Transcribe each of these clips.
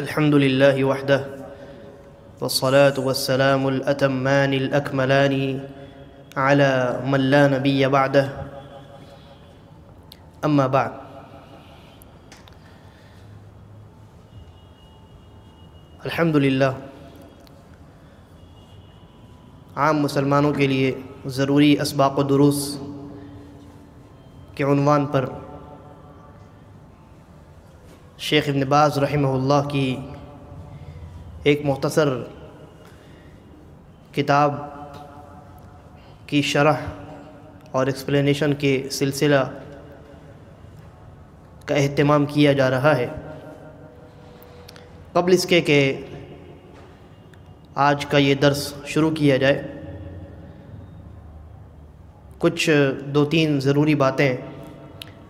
الحمد لله وحده والصلاة والسلام الأتمان الأكملان على من لا نبي بعده أما بعد. الحمدللہ عام مسلمانوں کے لیے ضروری اسباق و دروس کے عنوان پر شیخ ابن باز رحمہ اللہ کی ایک مختصر کتاب کی شرح اور ایکسپلینیشن کے سلسلہ کا اہتمام کیا جا رہا ہے. قبل اس کے کہ آج کا یہ درس شروع کیا جائے، کچھ دو تین ضروری باتیں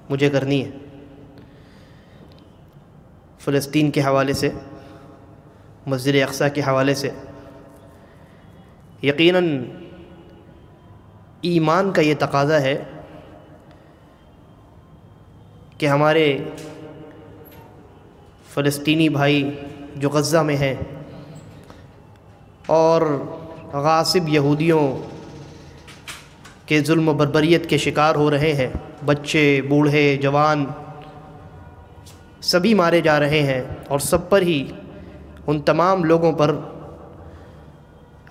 مجھے کرنی ہیں فلسطین کے حوالے سے، مسجد اقصیٰ کے حوالے سے. یقیناً ایمان کا یہ تقاضا ہے کہ ہمارے فلسطینی بھائی جو غزہ میں ہیں اور غاصب یہودیوں کے ظلم و بربریت کے شکار ہو رہے ہیں، بچے بوڑھے جوان سبھی مارے جا رہے ہیں، اور سب پر ہی ان تمام لوگوں پر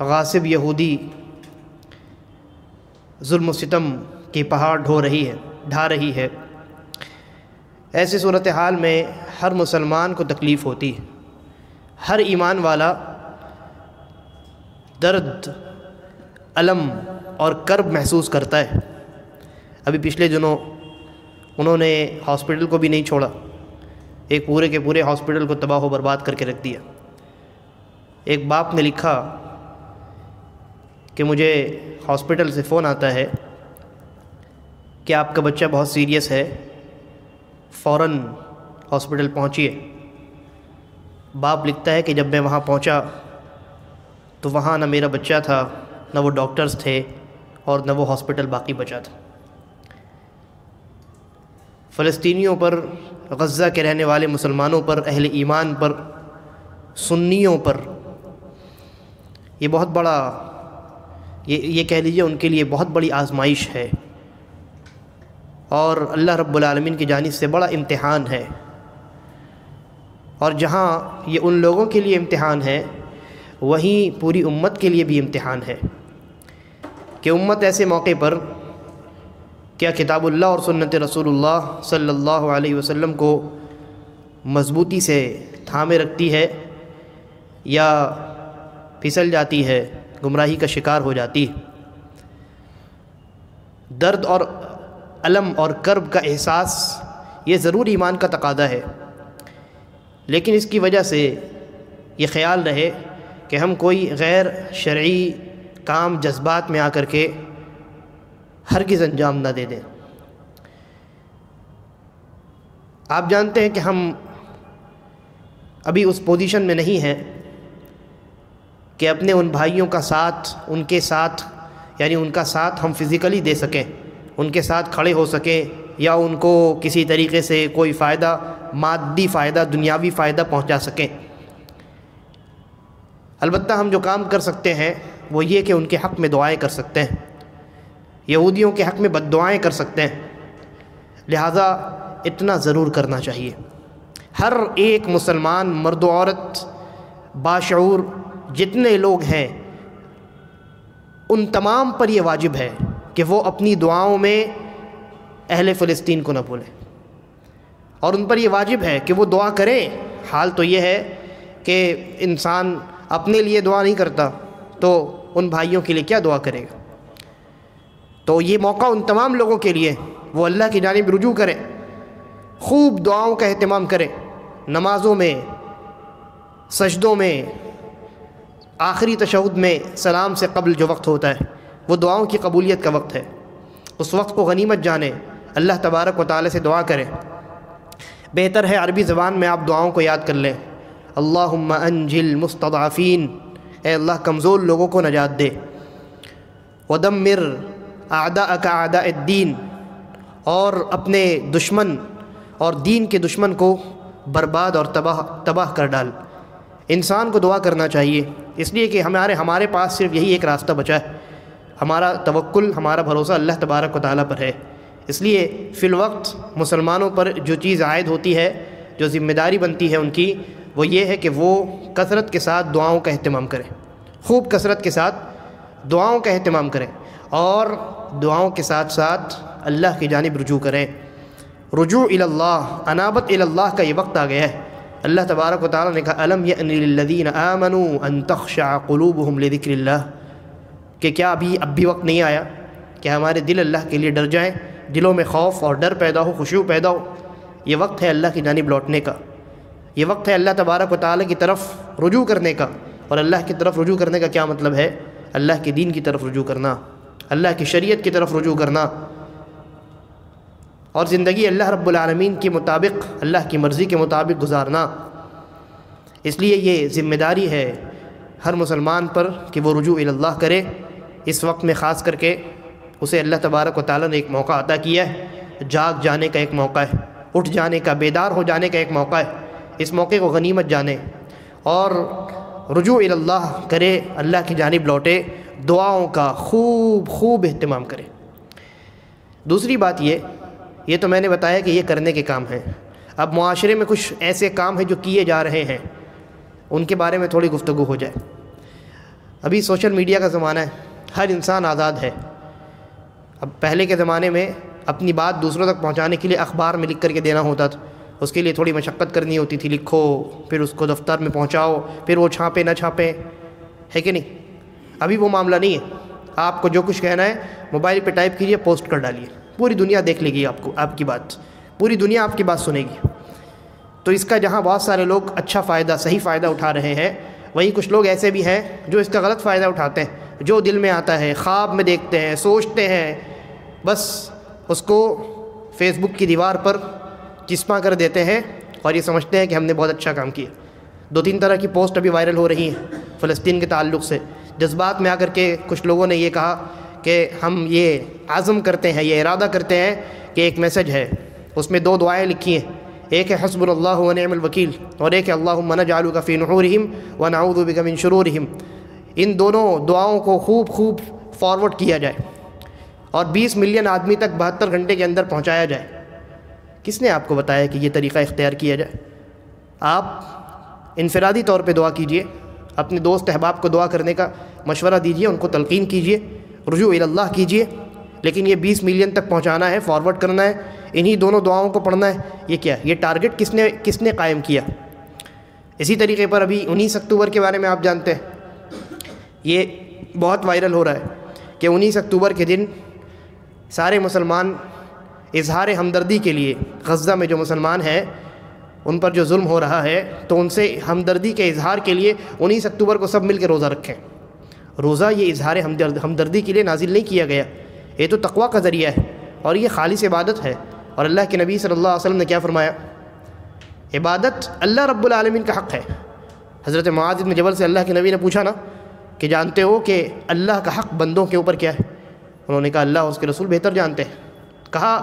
غاصب یہودی ظلم و ستم کی پہاڑ ڈھا رہی ہے. ایسی صورتحال میں ہر مسلمان کو تکلیف ہوتی ہے، ہر ایمان والا درد، الم اور کرب محسوس کرتا ہے. ابھی پچھلے دنوں انہوں نے ہاسپٹل کو بھی نہیں چھوڑا، ایک پورے کے پورے ہاسپٹل کو تباہ و برباد کر کے رکھ دیا. ایک باپ نے لکھا کہ مجھے ہاسپٹل سے فون آتا ہے کہ آپ کا بچہ بہت سیریس ہے، فوراً ہاسپٹل پہنچیے. باپ لکھتا ہے کہ جب میں وہاں پہنچا تو وہاں نہ میرا بچہ تھا، نہ وہ ڈاکٹرز تھے، اور نہ وہ ہاسپٹل باقی بچا تھا. فلسطینیوں پر، غزہ کے رہنے والے مسلمانوں پر، اہل ایمان پر، سنیوں پر یہ بہت بڑا، یہ کہہ لیجیے ان کے لیے بہت بڑی آزمائش ہے، اور اللہ رب العالمین کی جانب سے بڑا امتحان ہے. اور جہاں یہ ان لوگوں کے لیے امتحان ہے، وہیں پوری امت کے لیے بھی امتحان ہے کہ امت ایسے موقع پر کیا کتاب اللہ اور سنت رسول اللہ صلی اللہ علیہ وسلم کو مضبوطی سے تھامے رکھتی ہے یا پھسل جاتی ہے، گمراہی کا شکار ہو جاتی ہے. درد اور الم اور کرب کا احساس یہ ضرور ایمان کا تقاضا ہے، لیکن اس کی وجہ سے یہ خیال رہے کہ ہم کوئی غیر شرعی کام جذبات میں آ کر کے ہرگز انجام نہ دے دیں. آپ جانتے ہیں کہ ہم ابھی اس پوزیشن میں نہیں ہیں کہ اپنے ان بھائیوں کا ساتھ، ان کے ساتھ، یعنی ان کا ساتھ ہم فزیکلی دے سکیں، ان کے ساتھ کھڑے ہو سکیں، یا ان کو کسی طریقے سے کوئی فائدہ، مادی فائدہ، دنیاوی فائدہ پہنچا سکیں. البتہ ہم جو کام کر سکتے ہیں وہ یہ کہ ان کے حق میں دعائیں کر سکتے ہیں، یہودیوں کے حق میں بد دعائیں کر سکتے ہیں. لہٰذا اتنا ضرور کرنا چاہیے. ہر ایک مسلمان، مرد و عورت، باشعور جتنے لوگ ہیں، ان تمام پر یہ واجب ہے کہ وہ اپنی دعاؤں میں اہل فلسطین کو نہ بھولیں، اور ان پر یہ واجب ہے کہ وہ دعا کریں. حال تو یہ ہے کہ انسان اپنے لیے دعا نہیں کرتا تو ان بھائیوں کے لیے کیا دعا کرے گا. تو یہ موقع ان تمام لوگوں کے لیے، وہ اللہ کی جانب رجوع کریں، خوب دعاؤں کا اہتمام کریں، نمازوں میں، سجدوں میں، آخری تشہد میں، سلام سے قبل جو وقت ہوتا ہے وہ دعاؤں کی قبولیت کا وقت ہے. اس وقت کو غنیمت جانیں، اللہ تبارک و تعالی سے دعا کریں. بہتر ہے عربی زبان میں آپ دعاؤں کو یاد کر لیں. اللہم انجل مستضعفین، اے اللہ کمزور لوگوں کو نجات دے. ودمر اعداءک اعداء الدین، اور اپنے دشمن اور دین کے دشمن کو برباد اور تباہ کر ڈال. انسان کو دعا کرنا چاہیے، اس لیے کہ ہمارے پاس صرف یہی ایک راستہ بچا ہے، ہمارا توکل، ہمارا بھروسہ اللہ تبارک و تعالیٰ پر ہے۔ اس لیے فی الوقت مسلمانوں پر جو چیز عائد ہوتی ہے، جو ذمہ داری بنتی ہے ان کی، وہ یہ ہے کہ وہ کثرت کے ساتھ دعاؤں کا اہتمام کریں، خوب کثرت کے ساتھ دعاؤں کا اہتمام کریں، اور دعاؤں کے ساتھ ساتھ اللہ کی جانب رجوع کریں۔ رجوع الی اللہ، انابت الی اللہ کا یہ وقت آ گیا ہے۔ اللہ تبارک و تعالیٰ نے کہا الم یأن للذین آمنوا ان تخشع قلوبہم لذکر اللہ، کہ کیا اب بھی وقت نہیں آیا کہ ہمارے دل اللہ کے لیے ڈر جائیں، دلوں میں خوف اور ڈر پیدا ہو، خشوع پیدا ہو۔ یہ وقت ہے اللہ کی جانب لوٹنے کا، یہ وقت ہے اللہ تبارک و تعالیٰ کی طرف رجوع کرنے کا۔ اور اللہ کی طرف رجوع کرنے کا کیا مطلب ہے؟ اللہ کے دین کی طرف رجوع کرنا، اللہ کی شریعت کی طرف رجوع کرنا، اور زندگی اللہ رب العالمین کے مطابق، اللہ کی مرضی کے مطابق گزارنا۔ اس لیے یہ ذمہ داری ہے ہر مسلمان پر کہ وہ رجوع الی اللہ کرے۔ اس وقت میں خاص کر کے اسے اللہ تبارک و تعالیٰ نے ایک موقع عطا کیا ہے، جاگ جانے کا ایک موقع ہے، اٹھ جانے کا، بیدار ہو جانے کا ایک موقع ہے۔ اس موقع کو غنیمت جانے اور رجوع الی اللہ کرے، اللہ کی جانب لوٹے، دعاؤں کا خوب اہتمام کرے۔ دوسری بات یہ تو میں نے بتایا کہ یہ کرنے کے کام ہیں۔ اب معاشرے میں کچھ ایسے کام ہیں جو کیے جا رہے ہیں، ان کے بارے میں تھوڑی گفتگو ہو جائے۔ ابھی سوشل میڈیا کا زمانہ ہے، ہر انسان آزاد ہے۔ اب پہلے کے زمانے میں اپنی بات دوسروں تک پہنچانے کے لیے اخبار میں لکھ کر کے دینا ہوتا تھا، اس کے لیے تھوڑی مشقت کرنی ہوتی تھی، لکھو پھر اس کو دفتر میں پہنچاؤ، پھر وہ چھاپے نہ چھاپیں، ہے کہ نہیں؟ ابھی وہ معاملہ نہیں ہے، آپ کو جو کچھ کہنا ہے موبائل پہ ٹائپ کیجئے، پوسٹ کر ڈالیے، پوری دنیا دیکھ لے گی آپ کی بات، پوری دنیا آپ کی بات سنے گی۔ تو اس کا جہاں بہت سارے لوگ اچھا فائدہ، صحیح فائدہ اٹھا رہے ہیں، وہیں کچھ لوگ ایسے بھی ہیں جو اس کا غلط فائدہ اٹھاتے ہیں، جو دل میں آتا ہے، خواب میں دیکھتے ہیں، سوچتے ہیں، بس اس کو فیس بک کی دیوار پر چسپاں کر دیتے ہیں اور یہ سمجھتے ہیں کہ ہم نے بہت اچھا کام کیا۔ 2-3 طرح کی پوسٹ ابھی وائرل ہو رہی ہیں فلسطین کے تعلق سے۔ جذبات میں آ کر کے کچھ لوگوں نے یہ کہا کہ ہم یہ عزم کرتے ہیں، یہ ارادہ کرتے ہیں کہ ایک میسج ہے، اس میں 2 دعائیں لکھی ہیں، ایک ہے حسبنا اللہ ونعم الوکیل، اور ایک ہے اللہم نجعلک فی نحورہم ونعوذ بک من شرورہم۔ ان دونوں دعاؤں کو خوب فارورڈ کیا جائے اور 20 ملین آدمی تک 72 گھنٹے کے اندر پہنچایا جائے۔ کس نے آپ کو بتایا کہ یہ طریقہ اختیار کیا جائے؟ آپ انفرادی طور پہ دعا کیجئے، اپنے دوست احباب کو دعا کرنے کا مشورہ دیجئے، ان کو تلقین کیجئے، رجوع الی اللہ کیجئے، لیکن یہ 20 ملین تک پہنچانا ہے، فارورڈ کرنا ہے، انہی دونوں دعاؤں کو پڑھنا ہے، یہ کیا ہے؟ یہ ٹارگٹ کس نے قائم کیا؟ اسی طریقے پر ابھی 19 اکتوبر کے بارے میں آپ جانتے ہیں، یہ بہت وائرل ہو رہا ہے کہ 19 اکتوبر کے دن سارے مسلمان اظہار ہمدردی کے لیے، غزہ میں جو مسلمان ہیں ان پر جو ظلم ہو رہا ہے، تو ان سے ہمدردی کے اظہار کے لیے 19 اکتوبر کو سب مل کے روزہ رکھیں۔ روزہ یہ اظہار ہمدردی کے لیے نازل نہیں کیا گیا، یہ تو تقویٰ کا ذریعہ ہے اور یہ خالص عبادت ہے۔ اور اللہ کے نبی صلی اللہ علیہ وسلم نے کیا فرمایا؟ عبادت اللہ رب العالمین کا حق ہے۔ حضرت معاذ بن جبل سے اللہ کے نبی نے پوچھا نا کہ جانتے ہو کہ اللہ کا حق بندوں کے اوپر کیا ہے؟ انہوں نے کہا اللہ اور اس کے رسول بہتر جانتے ہیں۔ کہا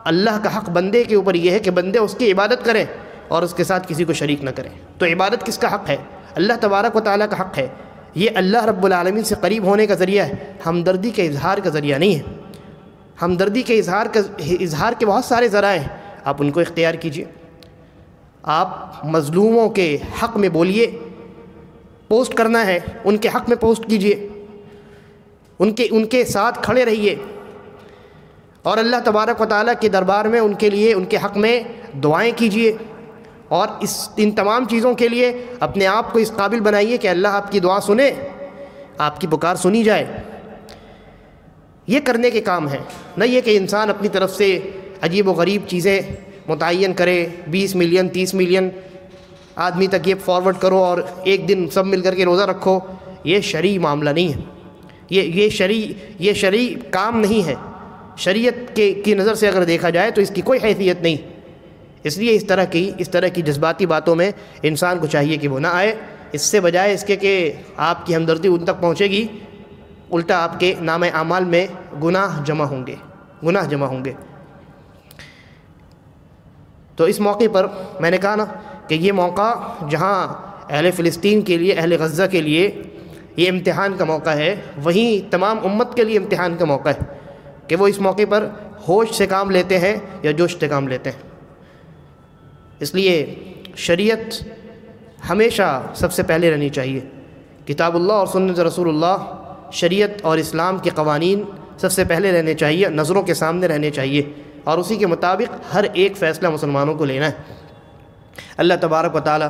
اللہ کا حق بندے کے اوپر یہ ہے کہ بندے اس کی عبادت کریں اور اس کے ساتھ کسی کو شریک نہ کریں۔ تو عبادت کس کا حق ہے؟ اللہ تبارک و تعالیٰ کا حق ہے۔ یہ اللہ رب العالمین سے قریب ہونے کا ذریعہ ہے، ہمدردی کے اظہار کا ذریعہ نہیں ہے۔ ہمدردی کے اظہار کے بہت سارے ذرائع ہیں، آپ ان کو اختیار کیجئے۔ آپ مظلوموں کے حق میں بولیے، پوسٹ کرنا ہے ان کے حق میں پوسٹ کیجئے، ان کے ساتھ کھڑے رہیے، اور اللہ تبارک و تعالیٰ کے دربار میں ان کے لیے، ان کے حق میں دعائیں کیجئے، اور ان تمام چیزوں کے لیے اپنے آپ کو اس قابل بنائیے کہ اللہ آپ کی دعا سنے، آپ کی پکار سنی جائے۔ یہ کرنے کے کام ہیں، نہ یہ کہ انسان اپنی طرف سے عجیب و غریب چیزیں متعین کرے، 20 ملین 30 ملین آدمی تک یہ فارورڈ کرو اور ایک دن سب مل کر کے روزہ رکھو۔ یہ شرعی معاملہ نہیں ہے، یہ شرعی کام نہیں ہے۔ شریعت کی نظر سے اگر دیکھا جائے تو اس کی کوئی حیثیت نہیں۔ اس لیے اس طرح کی جذباتی باتوں میں انسان کو چاہیے کہ وہ نہ آئے، اس سے بجائے اس کے کہ آپ کی ہمدردی ان تک پہنچے گی، الٹا آپ کے نام اعمال میں گناہ جمع ہوں گے۔ تو اس موقع پر میں نے کہا نا کہ یہ موقع جہاں اہل فلسطین کے لیے، اہل غزہ کے لیے یہ امتحان کا موقع ہے، وہیں تمام امت کے لیے امتحان کا موقع ہے کہ وہ اس موقع پر ہوش سے کام لیتے ہیں یا جوش سے کام لیتے ہیں۔ اس لیے شریعت ہمیشہ سب سے پہلے رہنی چاہیے، کتاب اللہ اور سنت رسول اللہ، شریعت اور اسلام کے قوانین سب سے پہلے رہنے چاہیے، نظروں کے سامنے رہنے چاہیے، اور اسی کے مطابق ہر ایک فیصلہ مسلمانوں کو لینا ہے۔ اللہ تبارک و تعالی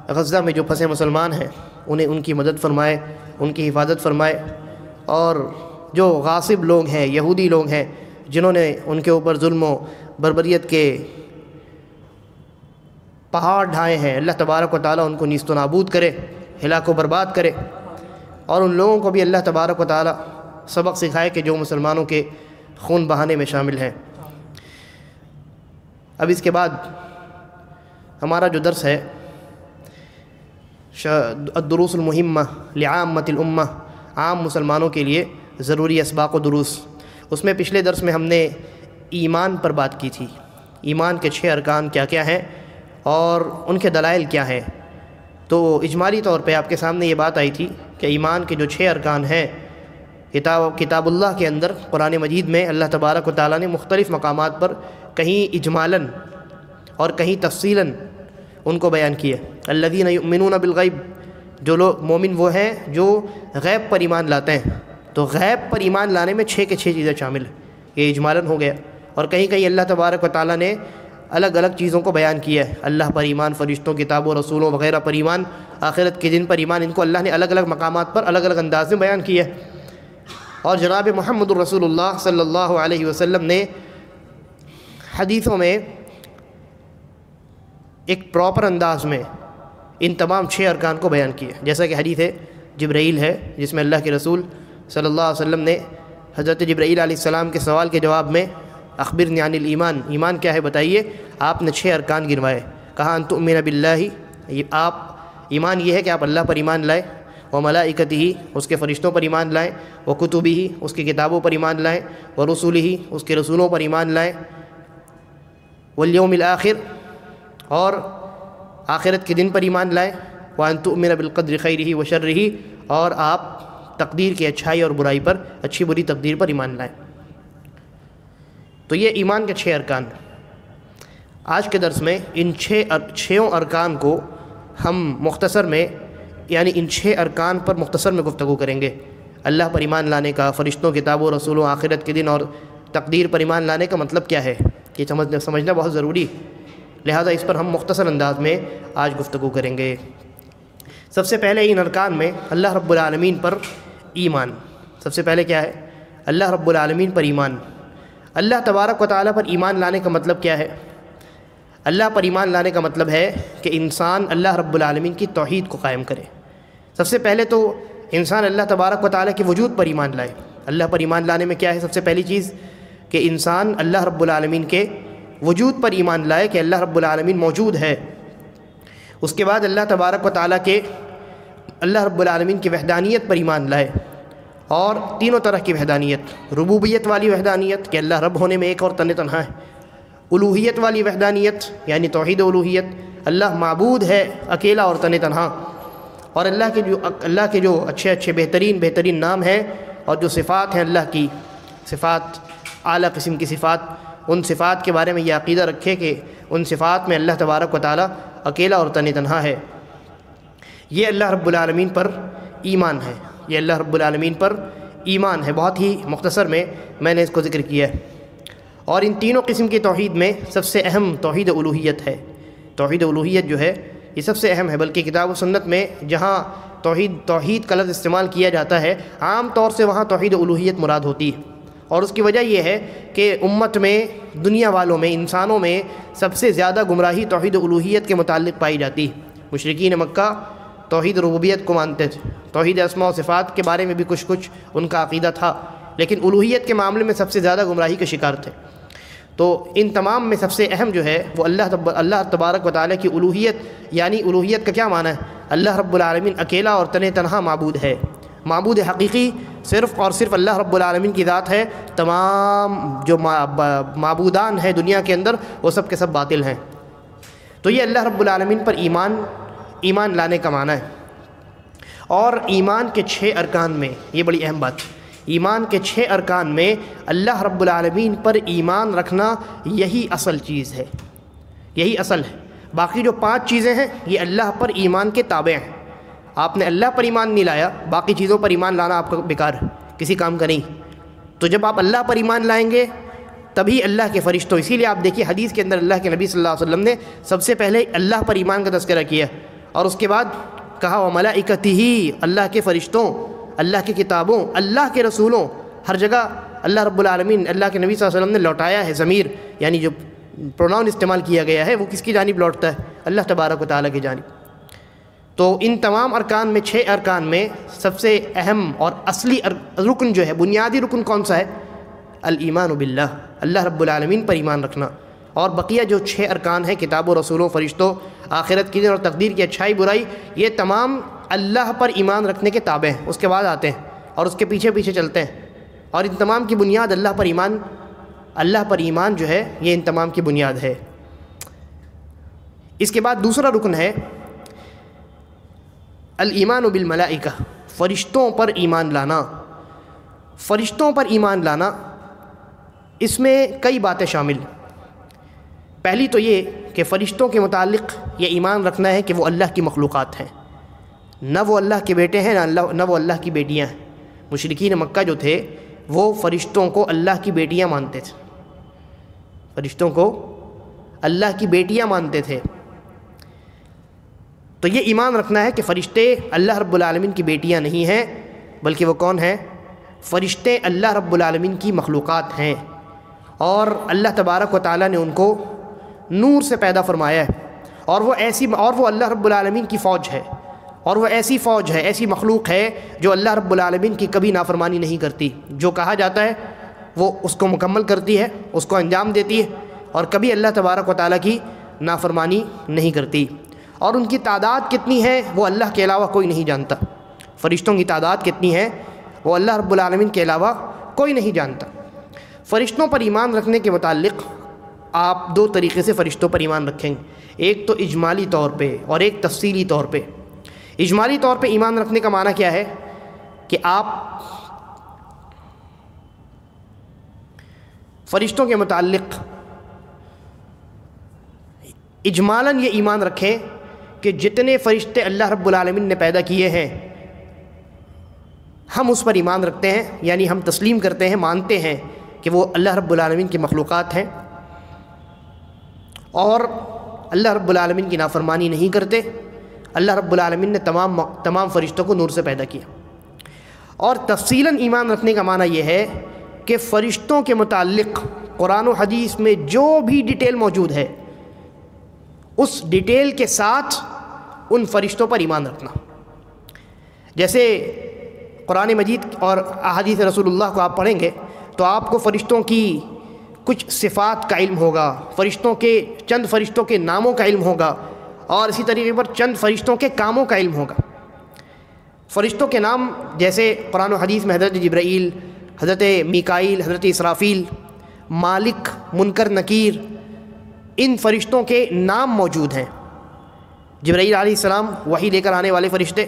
غزہ میں جو پھنسے مسلمان ہیں انہیں ان کی مدد فرمائے، ان کی حفاظت فرمائے، اور جو غاصب لوگ ہیں، یہودی لوگ ہیں جنہوں نے ان کے اوپر ظلم و بربریت کے پہاڑ ڈھائے ہیں، اللہ تبارک و تعالیٰ ان کو نیست و نابود کرے، ہلاک و برباد کرے، اور ان لوگوں کو بھی اللہ تبارک و تعالیٰ سبق سکھائے کہ جو مسلمانوں کے خون بہانے میں شامل ہیں۔ اب اس کے بعد ہمارا جو درس ہے الدروس المہمہ لعامۃ الامہ، عام مسلمانوں کے لیے ضروری اسباق و دروس، اس میں پچھلے درس میں ہم نے ایمان پر بات کی تھی، ایمان کے 6 ارکان کیا کیا ہیں اور ان کے دلائل کیا ہیں۔ تو اجمالی طور پہ آپ کے سامنے یہ بات آئی تھی کہ ایمان کے جو 6 ارکان ہیں، کتاب اللہ کے اندر قرآن مجید میں اللہ تبارک و تعالیٰ نے مختلف مقامات پر کہیں اجمالاً اور کہیں تفصیلاً ان کو بیان کیا۔ الذین یؤمنون بالغیب، جو لوگ مومن وہ ہیں جو غیب پر ایمان لاتے ہیں، تو غیب پر ایمان لانے میں 6 کے 6 چیزیں شامل ہیں، یہ اجمالاً ہو گیا۔ اور کہیں کہیں اللہ تبارک و تعالیٰ نے الگ الگ چیزوں کو بیان کیا ہے، اللہ پر ایمان، فرشتوں، کتابوں، رسولوں وغیرہ پر ایمان، آخرت کے دن پر ایمان، ان کو اللہ نے الگ الگ مقامات پر الگ الگ انداز میں بیان کیا ہے۔ اور جناب محمد الرسول اللہ صلی اللہ علیہ وسلم نے حدیثوں میں ایک پراپر انداز میں ان تمام 6 ارکان کو بیان کیا، جیسا کہ حدیث جبرائیل ہے جس میں اللہ کے رسول صلی اللہ علیہ وسلم نے حضرت جبرائیل علیہ السلام کے سوال کے جواب میں اخبرنی عن الایمان، ایمان کیا ہے بتائیے، آپ نے 6 ارکان گنوائے، کہا ان تؤمن باللہ، آپ ایمان یہ ہے کہ آپ اللہ پر ایمان لائیں، وملائکتہ، اس کے فرشتوں پر ایمان لائیں، وکتبہ، اس کی کتابوں پر ایمان لائیں، ورسلہ، اس کے رسولوں پر ایمان لائیں، والیوم الآخر، اور آخرت کے دن پر ایمان لائیں، وان تؤمن بالقدر خیرہ وشرہ، اور آپ تقدیر کی اچھائی اور برائی پر، اچھی بری تقدیر پر ایمان لائیں۔ تو یہ ایمان کے 6 ارکان۔ آج کے درس میں ان 6 ارکان کو ہم مختصر میں، یعنی ان 6 ارکان پر مختصر میں گفتگو کریں گے۔ اللہ پر ایمان لانے کا، فرشتوں، کتابوں، رسولوں، آخرت کے دن اور تقدیر پر ایمان لانے کا مطلب کیا ہے، یہ سمجھنا بہت ضروری، لہذا اس پر ہم مختصر انداز میں آج گفتگو کریں گے۔ سب سے پہلے ان ارکان میں اللہ رب العالمین پر ایمان، سب سے پہلے کیا ہے، اللہ رب العالمین پر ایمان۔ اللہ تبارک و تعالیٰ پر ایمان لانے کا مطلب کیا ہے؟ اللہ پر ایمان لانے کا مطلب ہے کہ انسان اللہ رب العالمین کی توحید کو قائم کرے۔ سب سے پہلے تو انسان اللہ تبارک و تعالیٰ کے وجود پر ایمان لائے۔ اللہ پر ایمان لانے میں کیا ہے سب سے پہلی چیز، کہ انسان اللہ رب العالمین کے وجود پر ایمان لائے کہ اللہ رب العالمین موجود ہے۔ اس کے بعد اللہ تبارک و تعالیٰ کے، اللہ رب العالمین کی وحدانیت پر ایمان لائے، اور تینوں طرح کی وحدانیت، ربوبیت والی وحدانیت کہ اللہ رب ہونے میں ایک اور تنہا ہے، الوہیت والی وحدانیت یعنی توحید الوہیت، اللہ معبود ہے اکیلا اور تنہا، اور اللہ کے جو اچھے بہترین نام ہیں اور جو صفات ہیں اللہ کی، صفات اعلیٰ قسم کی صفات، ان صفات کے بارے میں یہ عقیدہ رکھے کہ ان صفات میں اللہ تبارک و تعالیٰ اکیلا اور تنہا ہے۔ یہ اللہ رب العالمین پر ایمان ہے، یہ اللہ رب العالمین پر ایمان ہے۔ بہت ہی مختصر میں نے اس کو ذکر کیا ہے۔ اور ان تینوں قسم کی توحید میں سب سے اہم توحید الوہیت ہے۔ توحید الوہیت جو ہے یہ سب سے اہم ہے، بلکہ کتاب و سنت میں جہاں توحید کا لفظ استعمال کیا جاتا ہے عام طور سے وہاں توحید الوہیت مراد ہوتی ہے، اور اس کی وجہ یہ ہے کہ امت میں، دنیا والوں میں، انسانوں میں سب سے زیادہ گمراہی توحید الوہیت کے متعلق پائی جاتی ہے۔ مشرکین مکہ توحید ربوبیت کو مانتے تھے، توحید اسماء و صفات کے بارے میں بھی کچھ ان کا عقیدہ تھا، لیکن الوہیت کے معاملے میں سب سے زیادہ گمراہی کے شکار تھے۔ تو ان تمام میں سب سے اہم جو ہے وہ اللہ تبارک و تعالیٰ کی الوہیت، یعنی الوہیت کا کیا معنی ہے، اللہ رب العالمین اکیلا اور تنہا معبود ہے، معبود حقیقی صرف اور صرف اللہ رب العالمین کی ذات ہے، تمام جو معبودان ہیں دنیا کے اندر وہ سب کے سب باطل ہیں۔ تو یہ اللہ رب العالمین پر ایمان، ایمان لانے کا معنی ہے۔ اور ایمان کے 6 ارکان میں، یہ بڑی اہم بات، ایمان کے 6 ارکان میں اللہ رب العالمین پر ایمان رکھنا یہی اصل چیز ہے، یہی اصل ہے۔ باقی جو 5 چیزیں ہیں یہ اللہ پر ایمان کے تابع ہیں۔ آپ نے اللہ پر ایمان نہیں لایا، باقی چیزوں پر ایمان لانا آپ کا بیکار ہے، کسی کام کا نہیں۔ تو جب آپ اللہ پر ایمان لائیں گے تبھی اللہ کے فرشتوں، اسی لیے آپ دیکھیے حدیث کے اندر اللہ کے نبی صلی اللہ علیہ وسلم نے سب سے پہلے اللہ پر ایمان کا تذکرہ کیا، اور اس کے بعد کہا وَمَلَائِكَتِهِ، اللہ کے فرشتوں، اللہ کی کتابوں، اللہ کے رسولوں۔ ہر جگہ اللہ رب العالمین، اللہ کے نبی صلی اللہ علیہ وسلم نے لوٹایا ہے ضمیر، یعنی جو پروناؤن استعمال کیا گیا ہے وہ کس کی جانب لوٹتا ہے؟ اللہ تبارک و تعالیٰ کی جانب۔ تو ان تمام ارکان میں، 6 ارکان میں سب سے اہم اور اصلی رکن جو ہے، بنیادی رکن کون سا ہے؟ الایمان باللہ، اللہ رب العالمین پر ایمان رکھنا۔ اور بقیہ جو 6 ارکان ہیں، کتاب و رسولوں، فرشتوں، آخرت کی دن اور تقدیر کی اچھائی برائی، یہ تمام اللہ پر ایمان رکھنے کے تابع ہیں، اس کے بعد آتے ہیں اور اس کے پیچھے پیچھے چلتے ہیں۔ اور ان تمام کی بنیاد اللہ پر ایمان جو ہے، یہ ان تمام کی بنیاد ہے۔ اس کے بعد دوسرا رکن ہے الایمان بالملائکہ، فرشتوں پر ایمان لانا۔ فرشتوں پر ایمان لانا، اس میں کئی باتیں شامل۔ پہلی تو یہ کہ فرشتوں کے متعلق یہ ایمان رکھنا ہے کہ وہ اللہ کی مخلوقات ہیں، نہ وہ اللہ کے بیٹے ہیں نہ وہ اللہ کی بیٹیاں ہیں۔ مشرکین مکہ جو تھے وہ فرشتوں کو اللہ کی بیٹیاں مانتے تھے، فرشتوں کو اللہ کی بیٹیاں مانتے تھے۔ تو یہ ایمان رکھنا ہے کہ فرشتے اللہ رب العالمین کی بیٹیاں نہیں ہیں، بلکہ وہ کون ہیں؟ فرشتے اللہ رب العالمین کی مخلوقات ہیں، اور اللہ تبارک و تعالیٰ نے ان کو نور سے پیدا فرمایا ہے، اور وہ اللہ رب العالمین کی فوج ہے، اور وہ ایسی فوج ہے، ایسی مخلوق ہے جو اللہ رب العالمین کی کبھی نافرمانی نہیں کرتی۔ جو کہا جاتا ہے وہ اس کو مکمل کرتی ہے، اس کو انجام دیتی ہے، اور کبھی اللہ تبارک و تعالیٰ کی نافرمانی نہیں کرتی۔ اور ان کی تعداد کتنی ہے وہ اللہ کے علاوہ کوئی نہیں جانتا۔ فرشتوں کی تعداد کتنی ہے وہ اللہ رب العالمین کے علاوہ کوئی نہیں جانتا۔ فرشتوں پر ایمان رکھنے کے متعلق آپ 2 طریقے سے فرشتوں پر ایمان رکھیں گے، ایک تو اجمالی طور پہ اور ایک تفصیلی طور پہ۔ اجمالی طور پہ ایمان رکھنے کا معنی کیا ہے کہ آپ فرشتوں کے متعلق اجمالاً یہ ایمان رکھیں کہ جتنے فرشتے اللہ رب العالمین نے پیدا کیے ہیں ہم اس پر ایمان رکھتے ہیں، یعنی ہم تسلیم کرتے ہیں، مانتے ہیں کہ وہ اللہ رب العالمین کی مخلوقات ہیں، اور اللہ رب العالمین کی نافرمانی نہیں کرتے۔ اللہ رب العالمین نے تمام فرشتوں کو نور سے پیدا کیا۔ اور تفصیلاً ایمان رکھنے کا معنی یہ ہے کہ فرشتوں کے متعلق قرآن و حدیث میں جو بھی ڈیٹیل موجود ہے اس ڈیٹیل کے ساتھ ان فرشتوں پر ایمان رکھنا۔ جیسے قرآن مجید اور احادیث رسول اللہ کو آپ پڑھیں گے تو آپ کو فرشتوں کی کچھ صفات کا علم ہوگا، چند فرشتوں کے ناموں کا علم ہوگا، اور اسی طریقے پر چند فرشتوں کے کاموں کا علم ہوگا۔ فرشتوں کے نام جیسے قرآن و حدیث میں حضرت جبرائیل، حضرت میکائیل، حضرت اسرافیل، مالک، منکر، نکیر، ان فرشتوں کے نام موجود ہیں۔ جبرائیل علیہ السلام وحی لے کر آنے والے فرشتے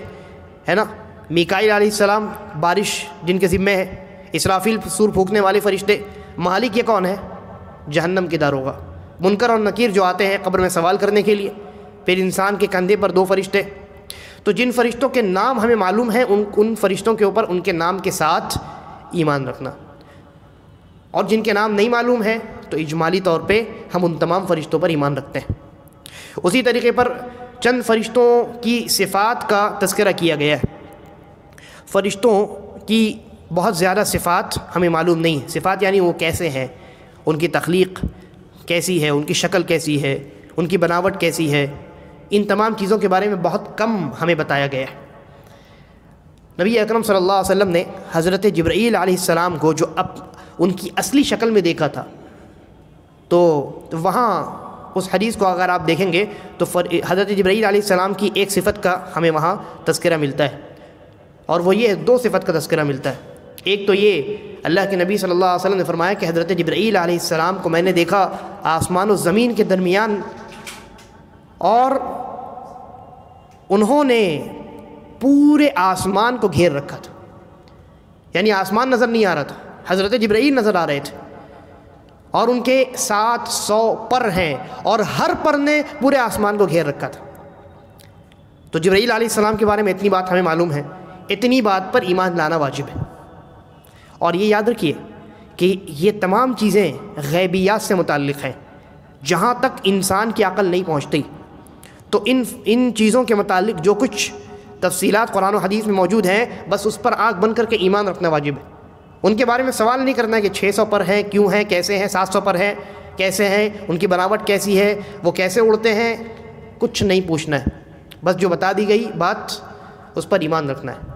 ہے نا، میکائیل علیہ السلام بارش جن کے ذمہ ہے، اسرافیل سور پھونکنے والے فرشتے، مالک یہ کون ہے؟ جہنم کے داروغہ، منکر اور نکیر جو آتے ہیں قبر میں سوال کرنے کے لیے، پھر انسان کے کندھے پر 2 فرشتے۔ تو جن فرشتوں کے نام ہمیں معلوم ہیں ان فرشتوں کے اوپر ان کے نام کے ساتھ ایمان رکھنا، اور جن کے نام نہیں معلوم ہیں تو اجمالی طور پہ ہم ان تمام فرشتوں پر ایمان رکھتے ہیں۔ اسی طریقے پر چند فرشتوں کی صفات کا تذکرہ کیا گیا ہے۔ فرشتوں کی بہت زیادہ صفات ہمیں معلوم نہیں ہیں، صفات یعنی وہ کیسے ہیں، ان کی تخلیق کیسی ہے، ان کی شکل کیسی ہے، ان کی بناوٹ کیسی ہے، ان تمام چیزوں کے بارے میں بہت کم ہمیں بتایا گیا ہے۔ نبی اکرم صلی اللہ علیہ وسلم نے حضرت جبرائیل علیہ السلام کو جو ان کی اصلی شکل میں دیکھا تھا، تو وہاں اس حدیث کو اگر آپ دیکھیں گے تو حضرت جبرائیل علیہ السلام کی ایک صفت کا ہمیں وہاں تذکرہ ملتا ہے، اور وہ یہ 2 صفت کا تذکرہ ملتا ہے۔ ایک تو یہ اللہ کے نبی صلی اللہ علیہ وسلم نے فرمایا کہ حضرت جبرائیل علیہ السلام کو میں نے دیکھا آسمان و زمین کے درمیان، اور انہوں نے پورے آسمان کو گھیر رکھا تھا، یعنی آسمان نظر نہیں آ رہا تھا، حضرت جبرائیل نظر آ رہے تھے، اور ان کے 700 پر ہیں اور ہر پر نے پورے آسمان کو گھیر رکھا تھا۔ تو جبرائیل علیہ السلام کے بارے میں اتنی بات ہمیں معلوم ہے، اتنی بات پر ایمان لانا واجب ہے۔ اور یہ یاد رکھیے کہ یہ تمام چیزیں غیبیات سے متعلق ہیں، جہاں تک انسان کی عقل نہیں پہنچتی۔ تو ان چیزوں کے متعلق جو کچھ تفصیلات قرآن و حدیث میں موجود ہیں، بس اس پر آنکھ بند کر کے ایمان رکھنا واجب ہے۔ ان کے بارے میں سوال نہیں کرنا ہے کہ 600 پر ہیں، کیوں ہیں، کیسے ہیں، 700 پر ہیں، کیسے ہیں، ان کی بناوٹ کیسی ہے، وہ کیسے اڑتے ہیں، کچھ نہیں پوچھنا ہے، بس جو بتا دی گئی بات اس پر ایمان رکھنا ہے۔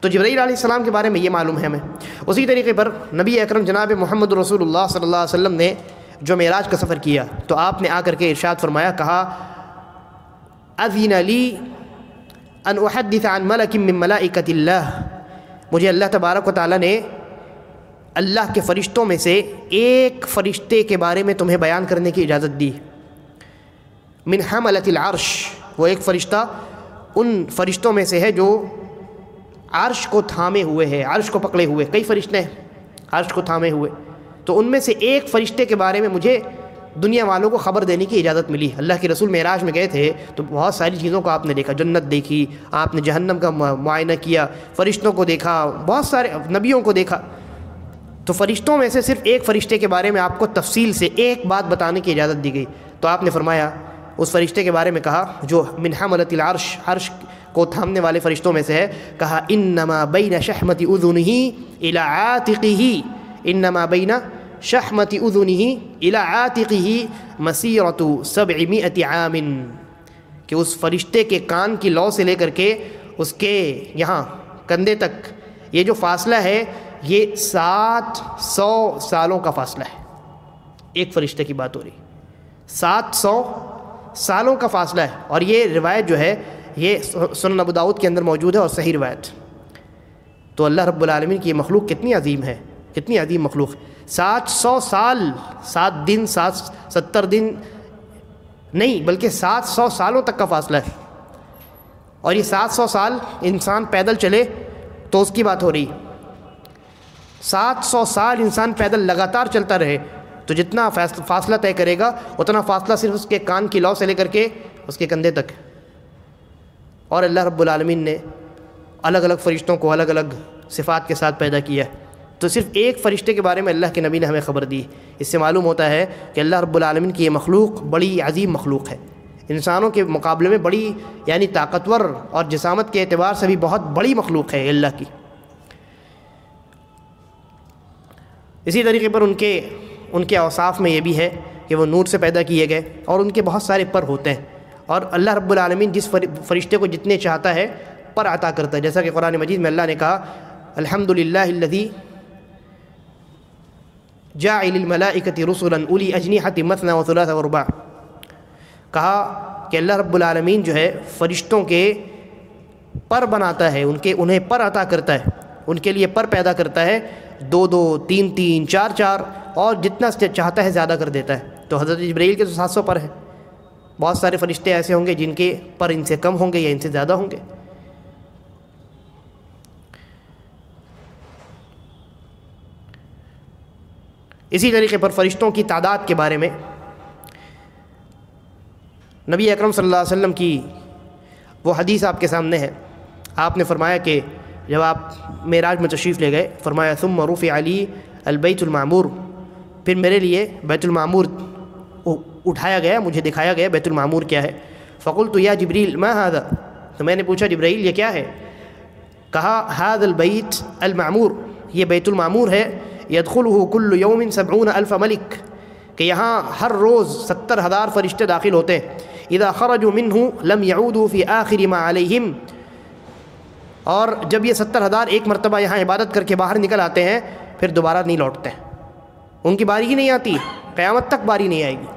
تو جبرائیل علیہ السلام کے بارے میں یہ معلوم ہے ہمیں۔ اسی طریقے پر نبی اکرم جناب محمد رسول اللہ صلی اللہ علیہ وسلم نے جو معراج کا سفر کیا تو آپ نے آ کر کے ارشاد فرمایا، کہا اذن لی ان احدث عن ملک من ملائکۃ اللہ، مجھے اللہ تبارک و تعالیٰ نے اللہ کے فرشتوں میں سے ایک فرشتے کے بارے میں تمہیں بیان کرنے کی اجازت دی۔ من حملۃ العرش، وہ ایک فرشتہ ان فرشتوں میں سے ہے جو عرش کو تھامے ہوئے ہے، عرش کو پکڑے ہوئے، کئی فرشتے ہیں عرش کو تھامے ہوئے، تو ان میں سے ایک فرشتے کے بارے میں مجھے دنیا والوں کو خبر دینے کی اجازت ملی۔ اللہ کے رسول معراج میں گئے تھے تو بہت ساری چیزوں کو آپ نے دیکھا، جنت دیکھی، آپ نے جہنم کا معائنہ کیا، فرشتوں کو دیکھا، بہت سارے نبیوں کو دیکھا۔ تو فرشتوں میں سے صرف ایک فرشتے کے بارے میں آپ کو تفصیل سے ایک بات بتانے کی اجازت دی گئی، تو آپ نے فرمایا، اس فرشتے کے بارے میں کہا جو من حملۃ العرش، عرش کو تھامنے والے فرشتوں میں سے ہے، کہا انما بین شحمۃ اذنہ الی عاتقہ، انما بین شحمۃ اذنہ الی عاتقہ مسیرۃ 700 عام، کہ اس فرشتے کے کان کی لو سے لے کر کے اس کے یہاں کندھے تک یہ جو فاصلہ ہے یہ 700 سالوں کا فاصلہ ہے۔ ایک فرشتے کی بات ہو رہی، 700 سالوں کا فاصلہ ہے، اور یہ روایت جو ہے یہ سنن ابو داؤد کے اندر موجود ہے اور صحیح روایت۔ تو اللہ رب العالمین کی یہ مخلوق کتنی عظیم ہے، کتنی عظیم مخلوق، 700 سال، 7 دن، 70 دن نہیں بلکہ 700 سالوں تک کا فاصلہ ہے، اور یہ 700 سال انسان پیدل چلے تو اس کی بات ہو رہی، 700 سال انسان پیدل لگاتار چلتا رہے تو جتنا فاصلہ طے کرے گا اتنا فاصلہ صرف اس کے کان کی لو سے لے کر کے اس کے کندھے تک۔ اور اللہ رب العالمین نے الگ الگ فرشتوں کو الگ الگ صفات کے ساتھ پیدا کیا ہے، تو صرف ایک فرشتے کے بارے میں اللہ کے نبی نے ہمیں خبر دی۔ اس سے معلوم ہوتا ہے کہ اللہ رب العالمین کی یہ مخلوق بڑی عظیم مخلوق ہے، انسانوں کے مقابلے میں بڑی یعنی طاقتور اور جسامت کے اعتبار سے بھی بہت بڑی مخلوق ہے اللہ کی۔ اسی طریقے پر ان کے اوصاف میں یہ بھی ہے کہ وہ نور سے پیدا کیے گئے اور ان کے بہت سارے پر ہوتے ہیں، اور اللہ رب العالمین جس فرشتے کو جتنے چاہتا ہے پر عطا کرتا ہے، جیسا کہ قرآن مجید میں اللہ نے کہا الحمدللہ الذی جاعل الملائکۃ رسلا اولی اجنحۃ مثنی وثلاث ورباع، کہا کہ اللہ رب العالمین جو ہے فرشتوں کے پر بناتا ہے، انہیں پر عطا کرتا ہے، ان کے لیے پر پیدا کرتا ہے، 2 3 3 4 4 اور جتنا چاہتا ہے زیادہ کر دیتا ہے۔ تو حضرت جبرائیل کے تو 700 پر ہیں، بہت سارے فرشتے ایسے ہوں گے جن کے پر ان سے کم ہوں گے یا ان سے زیادہ ہوں گے۔ اسی طریقے پر فرشتوں کی تعداد کے بارے میں نبی اکرم صلی اللہ علیہ وسلم کی وہ حدیث آپ کے سامنے ہے، آپ نے فرمایا کہ جب آپ معراج میں تشریف لے گئے، فرمایا ثم رفع علی البیت المعمور، پھر میرے لیے بیت المعمور اٹھایا گیا، مجھے دکھایا گیا بیت المعمور کیا ہے۔ فقلت یا جبریل ما هذا، تو میں نے پوچھا جبرائیل یہ کیا ہے؟ کہا هذا البیت المعمور، یہ بیت المعمور ہے، يدخله كل يوم 70,000 ملک، کہ یہاں ہر روز 70,000 فرشتے داخل ہوتے ہیں، اذا خرجوا منه لم يعودوا في آخر ما عليهم، اور جب یہ 70,000 ایک مرتبہ یہاں عبادت کر کے باہر نکل آتے ہیں پھر دوبارہ نہیں لوٹتے، ان کی باری ہی نہیں آتی، قیامت تک باری نہیں آئے گی۔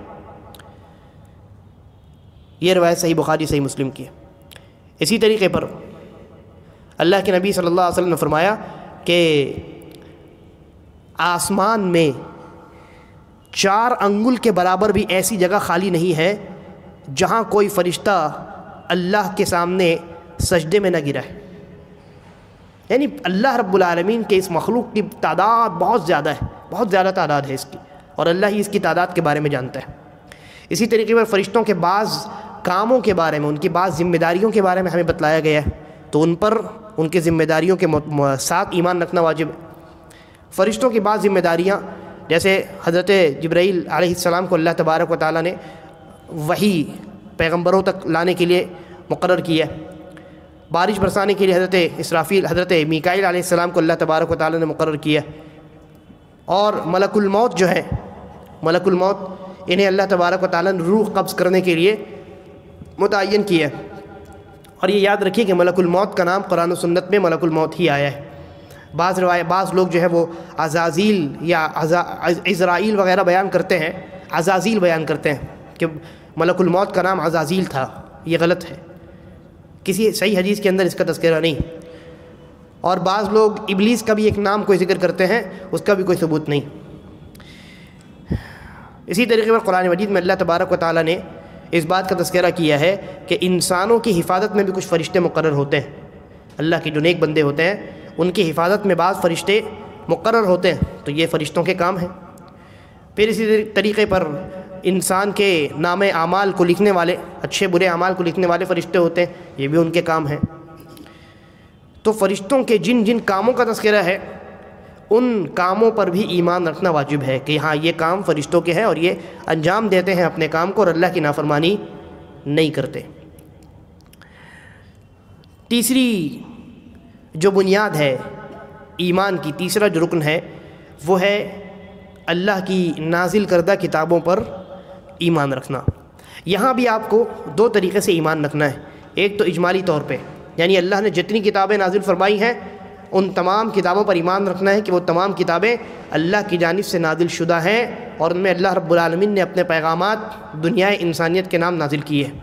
یہ روایت صحیح بخاری صحیح مسلم کی ہے۔ اسی طریقے پر اللہ کے نبی صلی اللہ علیہ وسلم نے فرمایا کہ آسمان میں 4 انگل کے برابر بھی ایسی جگہ خالی نہیں ہے جہاں کوئی فرشتہ اللہ کے سامنے سجدے میں نہ گرا ہے۔ یعنی اللہ رب العالمین کے اس مخلوق کی تعداد بہت زیادہ ہے، بہت زیادہ تعداد ہے اس کی، اور اللہ ہی اس کی تعداد کے بارے میں جانتا ہے۔ اسی طریقے پر فرشتوں کے بعض کاموں کے بارے میں، ان کی بعض ذمہ داریوں کے بارے میں ہمیں بتلایا گیا ہے، تو ان پر ان کی ذمہ داریوں کے ساتھ ایمان رکھنا واجب ہے۔ فرشتوں کی بعض ذمہ داریاں، جیسے حضرت جبرائیل علیہ السلام کو اللہ تبارک و تعالیٰ نے وحی پیغمبروں تک لانے کے لیے مقرر کیا ہے، بارش برسانے کے لیے حضرت میکائیل علیہ السلام کو اللہ تبارک و تعالیٰ نے مقرر کیا، اور ملک الموت جو ہے، ملک الموت انہیں اللہ تبارک و تعالیٰ نے روح قبض کرنے کے لیے متعین کیا ہے۔ اور یہ یاد رکھیے کہ ملک الموت کا نام قرآن و سنت میں ملک الموت ہی آیا ہے۔ بعض لوگ جو ہے وہ عزازیل یا عزرائیل وغیرہ بیان کرتے ہیں، عزازیل بیان کرتے ہیں کہ ملک الموت کا نام عزازیل تھا، یہ غلط ہے، کسی صحیح حدیث کے اندر اس کا تذکرہ نہیں۔ اور بعض لوگ ابلیس کا بھی ایک نام کوئی ذکر کرتے ہیں، اس کا بھی کوئی ثبوت نہیں۔ اسی طریقے پر قرآن مجید میں اللہ تبارک و تعالیٰ نے اس بات کا تذکرہ کیا ہے کہ انسانوں کی حفاظت میں بھی کچھ فرشتے مقرر ہوتے ہیں، اللہ کے جو نیک بندے ہوتے ہیں ان کی حفاظت میں بعض فرشتے مقرر ہوتے ہیں، تو یہ فرشتوں کے کام ہیں۔ پھر اسی طریقے پر انسان کے نام اعمال کو لکھنے والے، اچھے برے اعمال کو لکھنے والے فرشتے ہوتے ہیں، یہ بھی ان کے کام ہیں۔ تو فرشتوں کے جن جن کاموں کا تذکرہ ہے ان کاموں پر بھی ایمان رکھنا واجب ہے کہ ہاں یہ کام فرشتوں کے ہیں اور یہ انجام دیتے ہیں اپنے کام کو اور اللہ کی نافرمانی نہیں کرتے۔ تیسری جو بنیاد ہے ایمان کی، تیسرا جو رکن ہے وہ ہے اللہ کی نازل کردہ کتابوں پر ایمان رکھنا۔ یہاں بھی آپ کو دو طریقے سے ایمان رکھنا ہے، ایک تو اجمالی طور پہ، یعنی اللہ نے جتنی کتابیں نازل فرمائی ہیں ان تمام کتابوں پر ایمان رکھنا ہے کہ وہ تمام کتابیں اللہ کی جانب سے نازل شدہ ہیں اور ان میں اللہ رب العالمین نے اپنے پیغامات دنیا انسانیت کے نام نازل کیے ہیں۔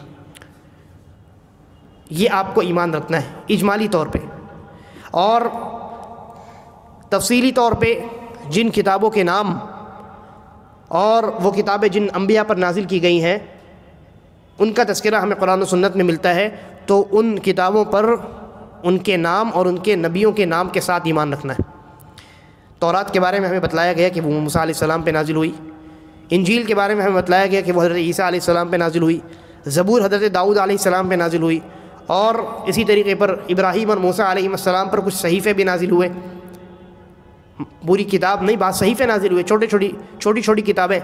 یہ آپ کو ایمان رکھنا ہے اجمالی طور پہ۔ اور تفصیلی طور پہ جن کتابوں کے نام اور وہ کتابیں جن انبیاء پر نازل کی گئی ہیں ان کا تذکرہ ہمیں قرآن و سنت میں ملتا ہے، تو ان کتابوں پر ان کے نام اور ان کے نبیوں کے نام کے ساتھ ایمان رکھنا ہے۔ تورات کے بارے میں ہمیں بتلایا گیا کہ وہ موسیٰ علیہ السلام پہ نازل ہوئی، انجیل کے بارے میں ہمیں بتلایا گیا کہ وہ حضرت عیسیٰ علیہ السلام پہ نازل ہوئی، زبور حضرت داؤد علیہ السلام پہ نازل ہوئی، اور اسی طریقے پر ابراہیم اور موسیٰ علیہ السلام پر کچھ صحیفے بھی نازل ہوئے، پوری کتاب نہیں، بعض صحیفے نازل ہوئے، چھوٹی چھوٹی کتابیں۔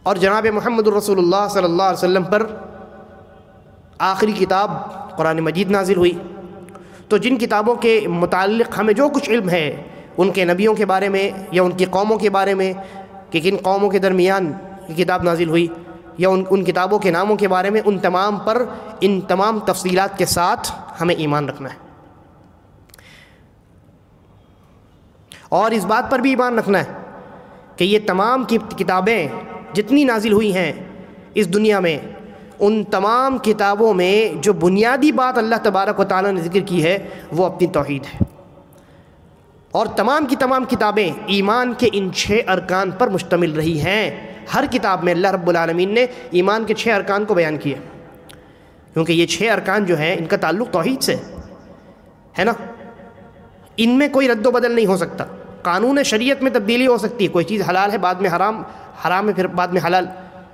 اور جناب محمد الرسول اللہ صلی اللہ علیہ وسلم پر آخری کتاب قرآن مجید نازل ہوئی۔ تو جن کتابوں کے متعلق ہمیں جو کچھ علم ہے ان کے نبیوں کے بارے میں یا ان کی قوموں کے بارے میں کہ کن قوموں کے درمیان یہ کتاب نازل ہوئی یا ان کتابوں کے ناموں کے بارے میں، ان تمام پر ان تمام تفصیلات کے ساتھ ہمیں ایمان رکھنا ہے۔ اور اس بات پر بھی ایمان رکھنا ہے کہ یہ تمام کتابیں جتنی نازل ہوئی ہیں اس دنیا میں، ان تمام کتابوں میں جو بنیادی بات اللہ تبارک و تعالیٰ نے ذکر کی ہے وہ اپنی توحید ہے، اور تمام کی تمام کتابیں ایمان کے ان 6 ارکان پر مشتمل رہی ہیں۔ ہر کتاب میں اللہ رب العالمین نے ایمان کے 6 ارکان کو بیان کیا، کیونکہ یہ 6 ارکان جو ہیں ان کا تعلق توحید سے ہے نا، ان میں کوئی رد و بدل نہیں ہو سکتا۔ قانون شریعت میں تبدیلی ہو سکتی ہے، کوئی چیز حلال ہے بعد میں حرام، حرام ہے پھر بعد میں حلال،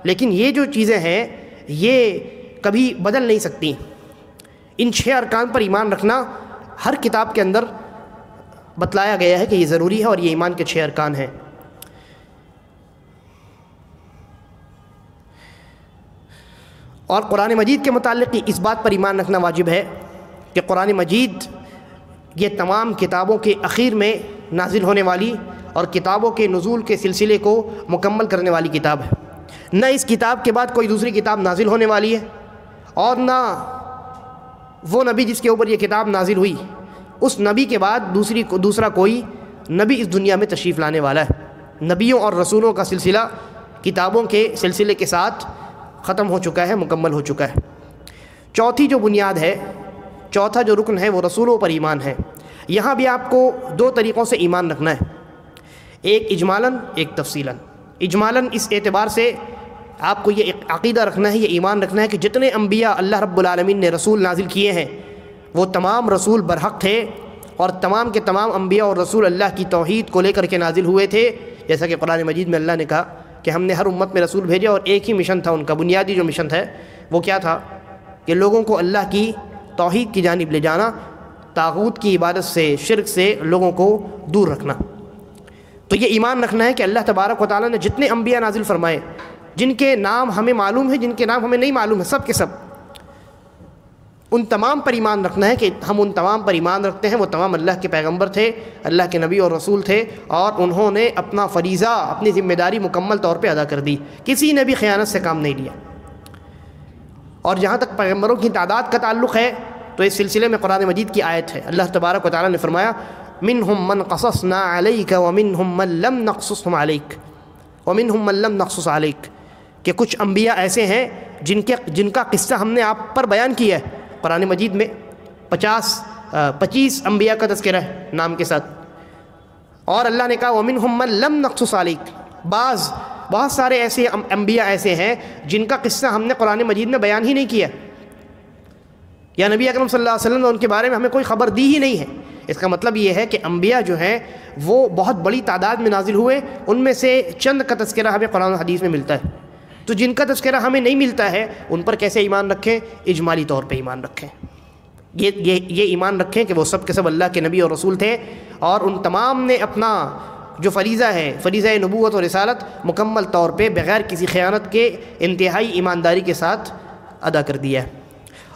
لیکن یہ جو چیزیں ہیں یہ کبھی بدل نہیں سکتی۔ ان 6 ارکان پر ایمان رکھنا ہر کتاب کے اندر بتلایا گیا ہے کہ یہ ضروری ہے، اور یہ ایمان کے 6 ارکان ہیں۔ اور قرآن مجید کے متعلق اس بات پر ایمان رکھنا واجب ہے کہ قرآن مجید یہ تمام کتابوں کے اخیر میں نازل ہونے والی اور کتابوں کے نزول کے سلسلے کو مکمل کرنے والی کتاب ہے۔ نہ اس کتاب کے بعد کوئی دوسری کتاب نازل ہونے والی ہے، اور نہ وہ نبی جس کے اوپر یہ کتاب نازل ہوئی اس نبی کے بعد دوسرا کوئی نبی اس دنیا میں تشریف لانے والا ہے۔ نبیوں اور رسولوں کا سلسلہ کتابوں کے سلسلے کے ساتھ ختم ہو چکا ہے، مکمل ہو چکا ہے۔ چوتھی جو بنیاد ہے، چوتھا جو رکن ہے وہ رسولوں پر ایمان ہے۔ یہاں بھی آپ کو 2 طریقوں سے ایمان رکھنا ہے، ایک اجمالاً ایک تفصیلاً۔ اجمالاً اس اعتبار سے آپ کو یہ عقیدہ رکھنا ہے، یہ ایمان رکھنا ہے کہ جتنے انبیاء اللہ رب العالمین نے رسول نازل کیے ہیں وہ تمام رسول برحق تھے، اور تمام کے تمام انبیاء اور رسول اللہ کی توحید کو لے کر کے نازل ہوئے تھے. جیسا کہ قرآن مجید میں اللہ نے کہا کہ ہم نے ہر امت میں رسول بھیجے، اور ایک ہی مشن تھا ان کا، بنیادی جو مشن ہے وہ کیا تھا کہ لوگوں کو اللہ کی توحید کی جانب لے جانا، طاغوت کی عبادت سے، شرک سے لوگوں کو دور رکھنا. تو یہ ایمان رکھنا ہے کہ اللہ تبارک و تعالیٰ نے جتنے انبیاء نازل فرمائے، جن کے نام ہمیں معلوم ہے، جن کے نام ہمیں نہیں معلوم ہے، سب کے سب، ان تمام پر ایمان رکھنا ہے کہ ہم ان تمام پر ایمان رکھتے ہیں. وہ تمام اللہ کے پیغمبر تھے، اللہ کے نبی اور رسول تھے، اور انہوں نے اپنا فریضہ، اپنی ذمہ داری مکمل طور پہ ادا کر دی. کسی نے بھی خیانت سے کام نہیں لیا. اور جہاں تک پیغمبروں کی تعداد کا تعلق ہے تو اس سلسلے میں قرآن مجید کی آیت ہے. اللہ تبارک و تعالیٰ نے فرمایا منہم من قصصنا علیک ومنہم من لم نقصصہم علیک ومنہم من لم نقصص علیک، کہ کچھ انبیاء ایسے ہیں جن کا قصہ ہم نے آپ پر بیان کیا ہے. قرآن مجید میں 25 انبیاء کا تذکرہ ہے نام کے ساتھ. اور اللہ نے کہا ومنہم من لم نقصص علیک، بہت سارے ایسے انبیاء ایسے ہیں جن کا قصہ ہم نے قرآن مجید میں بیان ہی نہیں کیا، یا نبی اکرم صلی اللہ علیہ وسلم نے ان کے بارے میں ہمیں کوئی خبر دی ہی نہیں ہے. اس کا مطلب یہ ہے کہ انبیاء جو ہیں وہ بہت بڑی تعداد میں نازل ہوئے، ان میں سے چند کا تذکرہ ہمیں قرآن و حدیث میں ملتا ہے. تو جن کا تذکرہ ہمیں نہیں ملتا ہے ان پر کیسے ایمان رکھیں؟ اجمالی طور پہ ایمان رکھیں. یہ ایمان رکھیں کہ وہ سب کے سب اللہ کے نبی اور رسول تھے، اور ان تمام نے اپنا جو فریضہ ہے، فریضہ نبوت اور رسالت، مکمل طور پہ بغیر کسی خیانت کے انتہائی ایمانداری کے ساتھ ادا کر دیا ہے.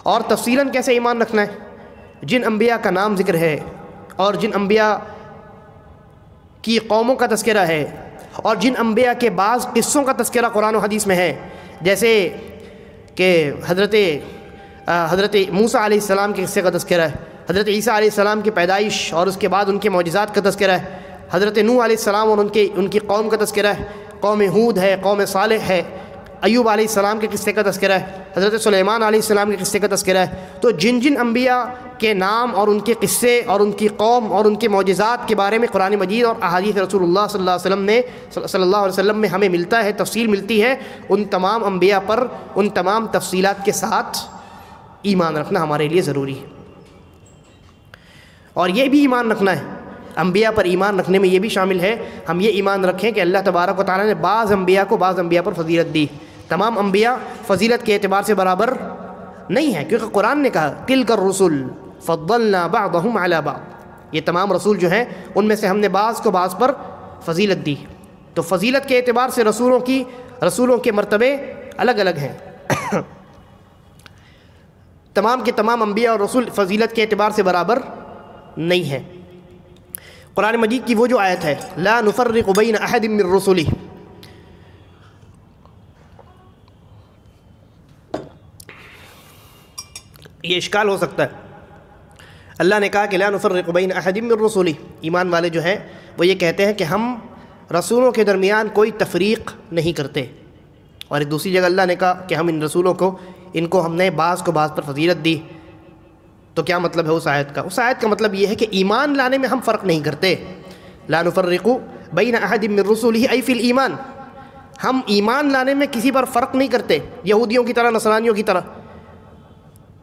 اور تفصیلاً کیسے ایمان رکھنا ہے؟ جن انبیاء کا نام ذکر ہے، اور جن انبیاء کی قوموں کا تذکرہ ہے، اور جن انبیاء کے بعض قصوں کا تذکرہ قرآن و حدیث میں ہے، جیسے کہ حضرت موسیٰ علیہ السلام کے قصے کا تذکرہ ہے، حضرت عیسیٰ علیہ السلام کی پیدائش اور اس کے بعد ان کے معجزات کا تذکرہ ہے، حضرت نوح علیہ السلام اور ان کی قوم کا تذکرہ ہے، قوم ہود ہے، قوم صالح ہے، ایوب علیہ السلام کے قصے کا تذکرہ ہے، حضرت سلیمان علیہ السلام کے قصے کا تذکرہ ہے. تو جن انبیاء کے نام اور ان کے قصے اور ان کی قوم اور ان کے معجزات کے بارے میں قرآن مجید اور احادیث رسول اللہ صلی اللہ علیہ وسلم میں ہمیں ملتا ہے، تفصیل ملتی ہے، ان تمام انبیاء پر ان تمام تفصیلات کے ساتھ ایمان رکھنا ہمارے لیے ضروری ہے. اور یہ بھی ایمان رکھنا ہے، انبیاء پر ایمان رکھنے میں یہ بھی شامل ہے، ہم یہ ایمان رکھیں کہ اللہ تبارک و تعالیٰ نے بعض انبیاء کو بعض انبیاء پر فضیلت دی. تمام انبیاء فضیلت کے اعتبار سے برابر نہیں ہیں، کیونکہ قرآن نے کہا تلک الرسل فضلنا بعضهم على بعض، یہ تمام رسول جو ہیں ان میں سے ہم نے بعض کو بعض پر فضیلت دی. تو فضیلت کے اعتبار سے رسولوں کے مرتبے الگ الگ ہیں. تمام کے تمام انبیاء اور رسول فضیلت کے اعتبار سے برابر نہیں ہیں. قرآن مجید کی وہ جو آیت ہے لا نفرق بین احد من رسلہ، یہ اشکال ہو سکتا ہے. اللہ نے کہا کہ لا نفرق بین احد من رسلہ، ایمان والے جو ہیں وہ یہ کہتے ہیں کہ ہم رسولوں کے درمیان کوئی تفریق نہیں کرتے. اور ایک دوسری جگہ اللہ نے کہا کہ ہم ان رسولوں کو ہم نے بعض کو بعض پر فضیلت دی. تو کیا مطلب ہے اس آیت کا؟ اس آیت کا مطلب یہ ہے کہ ایمان لانے میں ہم فرق نہیں کرتے. لا نفرق بین احد من رسلہ ای فی الایمان، ہم ایمان لانے میں کسی پر فرق نہیں کرتے، یہودیوں کی طرح، نصرانیوں کی طرح،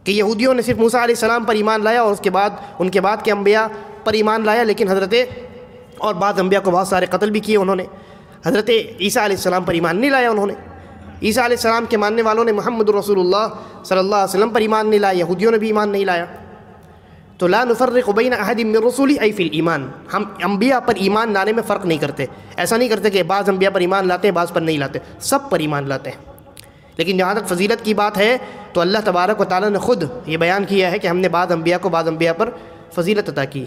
کہ یہودیوں نے صرف موسیٰ علیہ السلام پر ایمان لایا اور اس کے بعد ان کے بعد کے انبیاء پر ایمان لایا، لیکن اور بعض انبیاء کو بہت سارے قتل بھی کیے انہوں نے. حضرت عیسیٰ علیہ السلام پر ایمان نہیں لایا انہوں نے. عیسیٰ علیہ السلام کے ماننے والوں نے محمد رسول اللہ صلی اللہ علیہ وسلم پر ایمان نہیں لایا، یہودیوں نے بھی ایمان نہیں لایا. تو لا نفرق بین احد من رسلہ ای فی الایمان، ہم انبیاء پر ایمان لانے میں فرق نہیں کرتے. ایسا نہیں کرتے کہ بعض انبیاء پر ایمان لاتے ہیں بعض پر نہیں لاتے، سب پر ایمان لاتے ہیں. لیکن جہاں تک فضیلت کی بات ہے تو اللہ تبارک و تعالیٰ نے خود یہ بیان کیا ہے کہ ہم نے بعض انبیاء کو بعض انبیاء پر فضیلت عطا کی.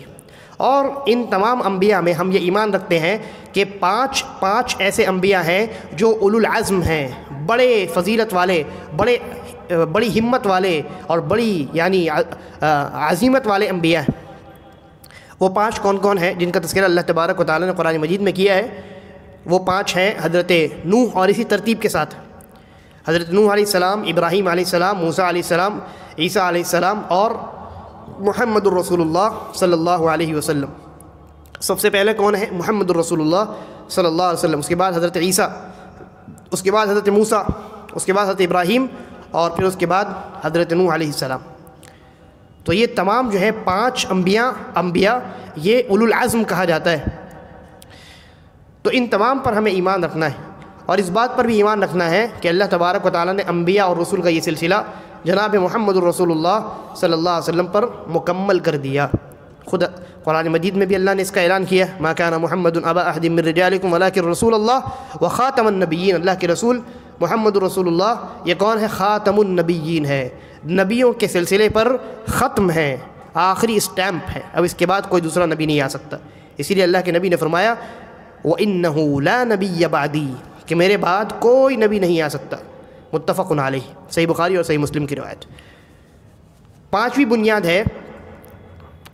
اور ان تمام انبیاء میں ہم یہ ایمان رکھتے ہیں کہ پانچ ایسے انبیاء ہیں جو اولو العزم ہیں، بڑے فضیلت والے، بڑی ہمت والے اور بڑی یعنی عزیمت والے انبیاء ہیں. وہ 5 کون کون ہیں جن کا تذکرہ اللہ تبارک و تعالیٰ نے قرآن مجید میں کیا ہے؟ وہ 5 ہیں حضرت نوح، اور اسی ترتیب کے ساتھ حضرت نوح علیہ السلام، ابراہیم علیہ السلام، موسیٰ علیہ السلام، عیسیٰ علیہ السلام اور محمد الرسول اللہ صلی اللہ علیہ وسلم. سب سے پہلے کون ہے؟ محمد الرسول اللہ صلی اللہ علیہ وسلم. اس کے بعد حضرت عیسیٰ اس کے بعد حضرت موسیٰ، اس کے بعد حضرت ابراہیم، اور پھر اس کے بعد حضرت نوح علیہ السلام۔ تو یہ تمام جو ہے 5 انبیاء یہ اولو العزم کہا جاتا ہے۔ تو ان تمام پر ہمیں ایمان رکھنا ہے، اور اس بات پر بھی ایمان رکھنا ہے کہ اللہ تبارک و تعالیٰ نے انبیاء اور رسول کا یہ سلسلہ جناب محمد الرسول اللہ صلی اللہ علیہ وسلم پر مکمل کر دیا۔ خود قرآن مجید میں بھی اللہ نے اس کا اعلان کیا، ما کان محمد ابا احد من رجالکم ولکن رسول اللہ وخاتم النبیین، اللہ کے رسول محمد رسول اللہ یہ کون ہے؟ خاتم النبیین ہے، نبیوں کے سلسلے پر ختم ہے، آخری اسٹیمپ ہے، اب اس کے بعد کوئی دوسرا نبی نہیں آ سکتا۔ اسی لیے اللہ کے نبی نے فرمایا وَإِنَّهُ لَا نَبِيَّ بَعْدِي، کہ میرے بعد کوئی نبی نہیں آ سکتا، متفق علیہ، صحیح بخاری اور صحیح مسلم کی روایت۔ 5ویں بنیاد ہے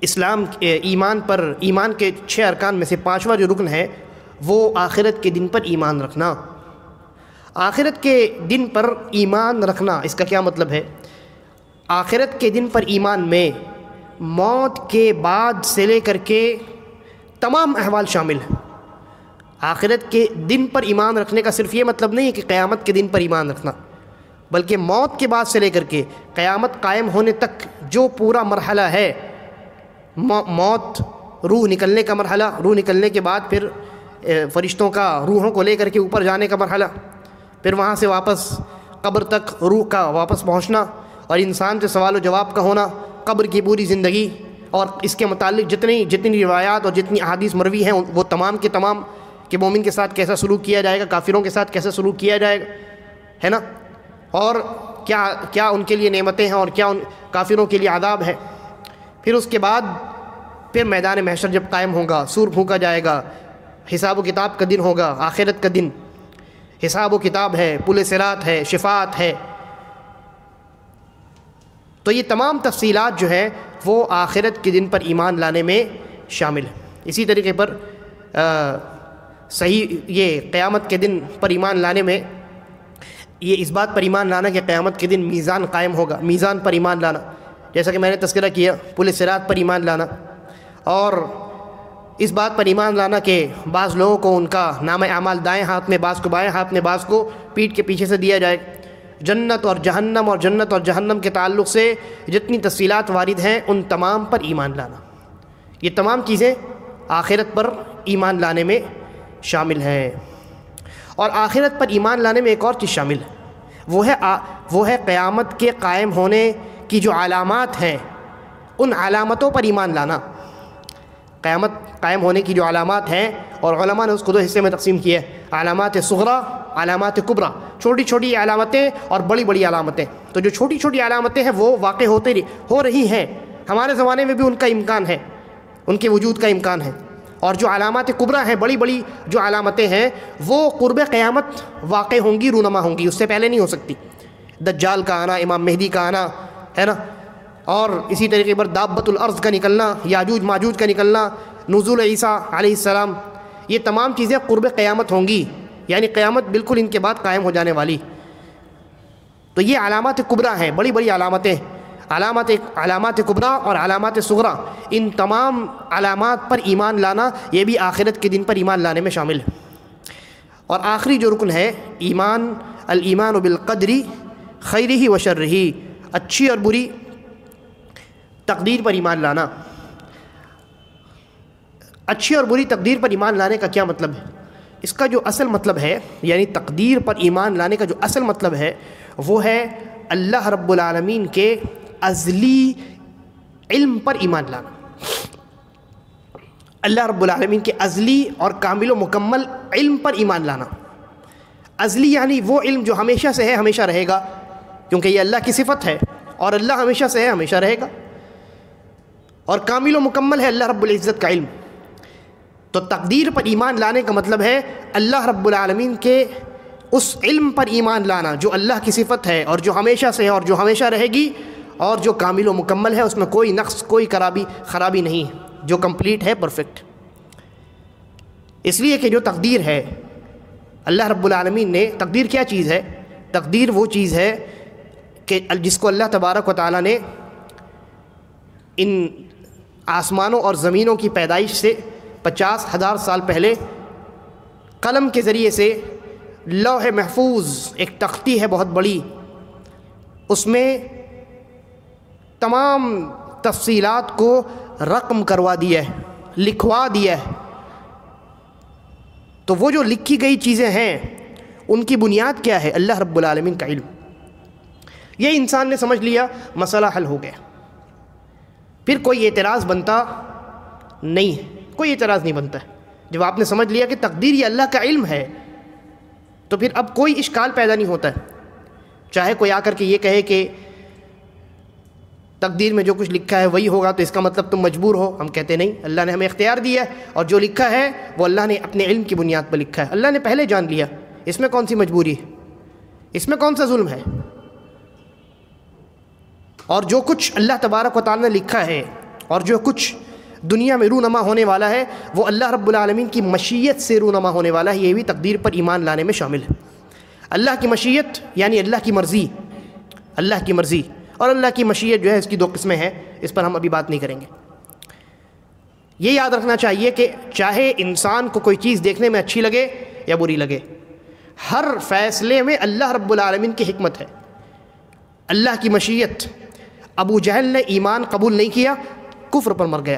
اسلام ایمان پر، ایمان کے 6 ارکان میں سے 5واں جو رکن ہے وہ آخرت کے دن پر ایمان رکھنا۔ آخرت کے دن پر ایمان رکھنا، اس کا کیا مطلب ہے؟ آخرت کے دن پر ایمان میں موت کے بعد سے لے کر کے تمام احوال شامل ہیں۔ آخرت کے دن پر ایمان رکھنے کا صرف یہ مطلب نہیں ہے کہ قیامت کے دن پر ایمان رکھنا، بلکہ موت کے بعد سے لے کر کے قیامت قائم ہونے تک جو پورا مرحلہ ہے، موت، روح نکلنے کا مرحلہ، روح نکلنے کے بعد پھر فرشتوں کا روحوں کو لے کر کے اوپر جانے کا مرحلہ، پھر وہاں سے واپس قبر تک روح کا واپس پہنچنا، اور انسان سے سوال و جواب کا ہونا، قبر کی پوری زندگی، اور اس کے متعلق جتنی روایات اور جتنی احادیث مروی ہیں وہ تمام کے تمام، کہ مومن کے ساتھ کیسا سلوک کیا جائے گا، کافروں کے ساتھ کیسا سلوک کیا جائے گا، ہے نا، اور کیا ان کے لیے نعمتیں ہیں اور کیا ان کافروں کے لیے عذاب ہے۔ پھر اس کے بعد پھر میدان محشر جب قائم ہوگا، سور پھونکا جائے گا، حساب و کتاب کا دن ہوگا، آخرت کا دن، حساب و کتاب ہے، پل صراط ہے، شفاعت ہے۔ تو یہ تمام تفصیلات جو ہیں وہ آخرت کے دن پر ایمان لانے میں شامل ہیں۔ اسی طریقے پر صحیح یہ قیامت کے دن پر ایمان لانے میں یہ اس بات پر ایمان لانا کہ قیامت کے دن میزان قائم ہوگا، میزان پر ایمان لانا، جیسا کہ میں نے تذکرہ کیا، پل صراط پر ایمان لانا، اور اس بات پر ایمان لانا کہ بعض لوگوں کو ان کا نام اعمال دائیں ہاتھ میں، بعض کو بائیں ہاتھ میں، بعض کو پیٹھ کے پیچھے سے دیا جائے۔ جنت اور جہنم کے تعلق سے جتنی تفصیلات وارد ہیں ان تمام پر ایمان لانا، یہ تمام چیزیں آخرت پر ایمان لانے میں شامل ہیں۔ اور آخرت پر ایمان لانے میں ایک اور چیز شامل ہے، وہ ہے قیامت کے قائم ہونے کی جو علامات ہیں ان علامتوں پر ایمان لانا۔ قیامت قائم ہونے کی جو علامات ہیں، اور علماء نے اس کو 2 حصے میں تقسیم کیا ہے، علامات صغریٰ، علامات کبریٰ، چھوٹی چھوٹی علامتیں اور بڑی بڑی علامتیں۔ تو جو چھوٹی چھوٹی علامتیں ہیں وہ واقع ہو رہی ہیں، ہمارے زمانے میں بھی ان کا امکان ہے، ان کے وجود کا امکان ہے، اور جو علامات کبریٰ ہیں، بڑی بڑی جو علامتیں ہیں وہ قرب قیامت واقع ہوں گی، رونما ہوں گی، اس سے پہلے نہیں ہو سکتی۔ دجال کا آنا، امام مہدی کا آنا، ہے نا، اور اسی طریقے پر دابۃ الارض کا نکلنا، یاجوج ماجوج کا نکلنا، نزول عیسیٰ علیہ السلام، یہ تمام چیزیں قرب قیامت ہوں گی، یعنی قیامت بالکل ان کے بعد قائم ہو جانے والی۔ تو یہ علامات کبریٰ ہیں، بڑی بڑی علامتیں، علامات کبریٰ اور علامات صغریٰ، ان تمام علامات پر ایمان لانا یہ بھی آخرت کے دن پر ایمان لانے میں شامل ہے۔ اور آخری جو رکن ہے الایمان بالقدر خیرہ و شرہ، اچھی اور بری تقدیر پر ایمان لانا۔ اچھی اور بری تقدیر پر ایمان لانے کا کیا مطلب ہے؟ اس کا جو اصل مطلب ہے، یعنی تقدیر پر ایمان لانے کا جو اصل مطلب ہے وہ ہے اللہ رب العالمین کے ازلی علم پر ایمان لانا۔ اللہ رب العالمین کے ازلی اور کامل و مکمل علم پر ایمان لانا۔ ازلی یعنی وہ علم جو ہمیشہ سے ہے، ہمیشہ رہے گا، کیونکہ یہ اللہ کی صفت ہے، اور اللہ ہمیشہ سے ہے، ہمیشہ رہے گا، اور کامل و مکمل ہے اللہ رب العزت کا علم۔ تو تقدیر پر ایمان لانے کا مطلب ہے اللہ رب العالمین کے اس علم پر ایمان لانا جو اللہ کی صفت ہے، اور جو ہمیشہ سے ہے، اور جو ہمیشہ رہے گی، اور جو کامل و مکمل ہے، اس میں کوئی نقص، کوئی خرابی نہیں ہے، جو کمپلیٹ ہے، پرفیکٹ۔ اس لیے کہ جو تقدیر ہے اللہ رب العالمین نے، تقدیر کیا چیز ہے؟ تقدیر وہ چیز ہے کہ جس کو اللہ تبارک و تعالیٰ نے ان آسمانوں اور زمینوں کی پیدائش سے 50,000 سال پہلے قلم کے ذریعے سے لوح محفوظ ایک تختی ہے بہت بڑی، اس میں تمام تفصیلات کو رقم کروا دیا ہے، لکھوا دیا ہے۔ تو وہ جو لکھی گئی چیزیں ہیں ان کی بنیاد کیا ہے؟ اللہ رب العالمین کا علم۔ یہ انسان نے سمجھ لیا، مسئلہ حل ہو گیا، پھر کوئی اعتراض بنتا نہیں ہے، کوئی اعتراض نہیں بنتا ہے۔ جب آپ نے سمجھ لیا کہ تقدیر یہ اللہ کا علم ہے تو پھر اب کوئی اشکال پیدا نہیں ہوتا ہے۔ چاہے کوئی آ کر کے یہ کہے کہ تقدیر میں جو کچھ لکھا ہے وہی ہوگا تو اس کا مطلب تم مجبور ہو، ہم کہتے نہیں، اللہ نے ہمیں اختیار دیا ہے اور جو لکھا ہے وہ اللہ نے اپنے علم کی بنیاد پر لکھا ہے، اللہ نے پہلے جان لیا، اس میں کون سی مجبوری ہے، اس میں کون سا ظلم ہے؟ اور جو کچھ اللہ تبارک و تعالی نے لکھا ہے اور جو کچھ دنیا میں رونما ہونے والا ہے وہ اللہ رب العالمین کی مشیت سے رونما ہونے والا ہے، یہ بھی تقدیر پر ایمان لانے میں شامل ہے۔ اللہ کی مشیت یعنی اللہ کی مرضی، اللہ کی مرضی، اور اللہ کی مشیت جو ہے اس کی دو قسمیں ہیں، اس پر ہم ابھی بات نہیں کریں گے۔ یہ یاد رکھنا چاہیے کہ چاہے انسان کو کوئی چیز دیکھنے میں اچھی لگے یا بری لگے، ہر فیصلے میں اللہ رب العالمین کی حکمت ہے، اللہ کی مشیت۔ ابو جہل نے ایمان قبول نہیں کیا، کفر پر مر گیا۔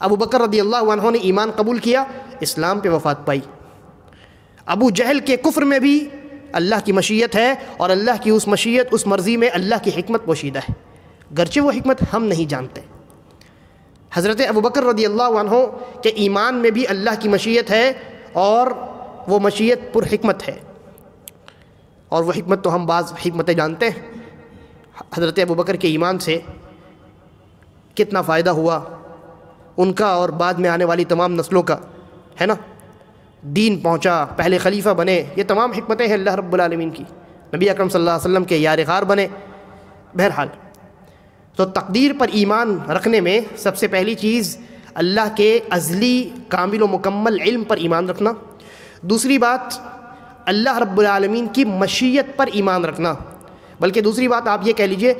ابو بکر رضی اللہ عنہ نے ایمان قبول کیا، اسلام پہ وفات پائی۔ ابو جہل کے کفر میں بھی اللہ کی مشیت ہے اور اللہ کی اس مشیت، اس مرضی میں اللہ کی حکمت پوشیدہ ہے، گرچہ وہ حکمت ہم نہیں جانتے۔ حضرت ابو بکر رضی اللہ عنہ کے ایمان میں بھی اللہ کی مشیت ہے اور وہ مشیت پر حکمت ہے، اور وہ حکمت تو ہم بعض حکمتیں جانتے ہیں۔ حضرت ابو بکر کے ایمان سے کتنا فائدہ ہوا ان کا اور بعد میں آنے والی تمام نسلوں کا، ہے نا، دین پہنچا، پہلے خلیفہ بنے، یہ تمام حکمتیں ہیں اللہ رب العالمین کی، نبی اکرم صلی اللہ علیہ وسلم کے یار غار بنے۔ بہرحال تو تقدیر پر ایمان رکھنے میں سب سے پہلی چیز اللہ کے ازلی کامل و مکمل علم پر ایمان رکھنا، دوسری بات اللہ رب العالمین کی مشیت پر ایمان رکھنا، بلکہ دوسری بات آپ یہ کہہ لیجئے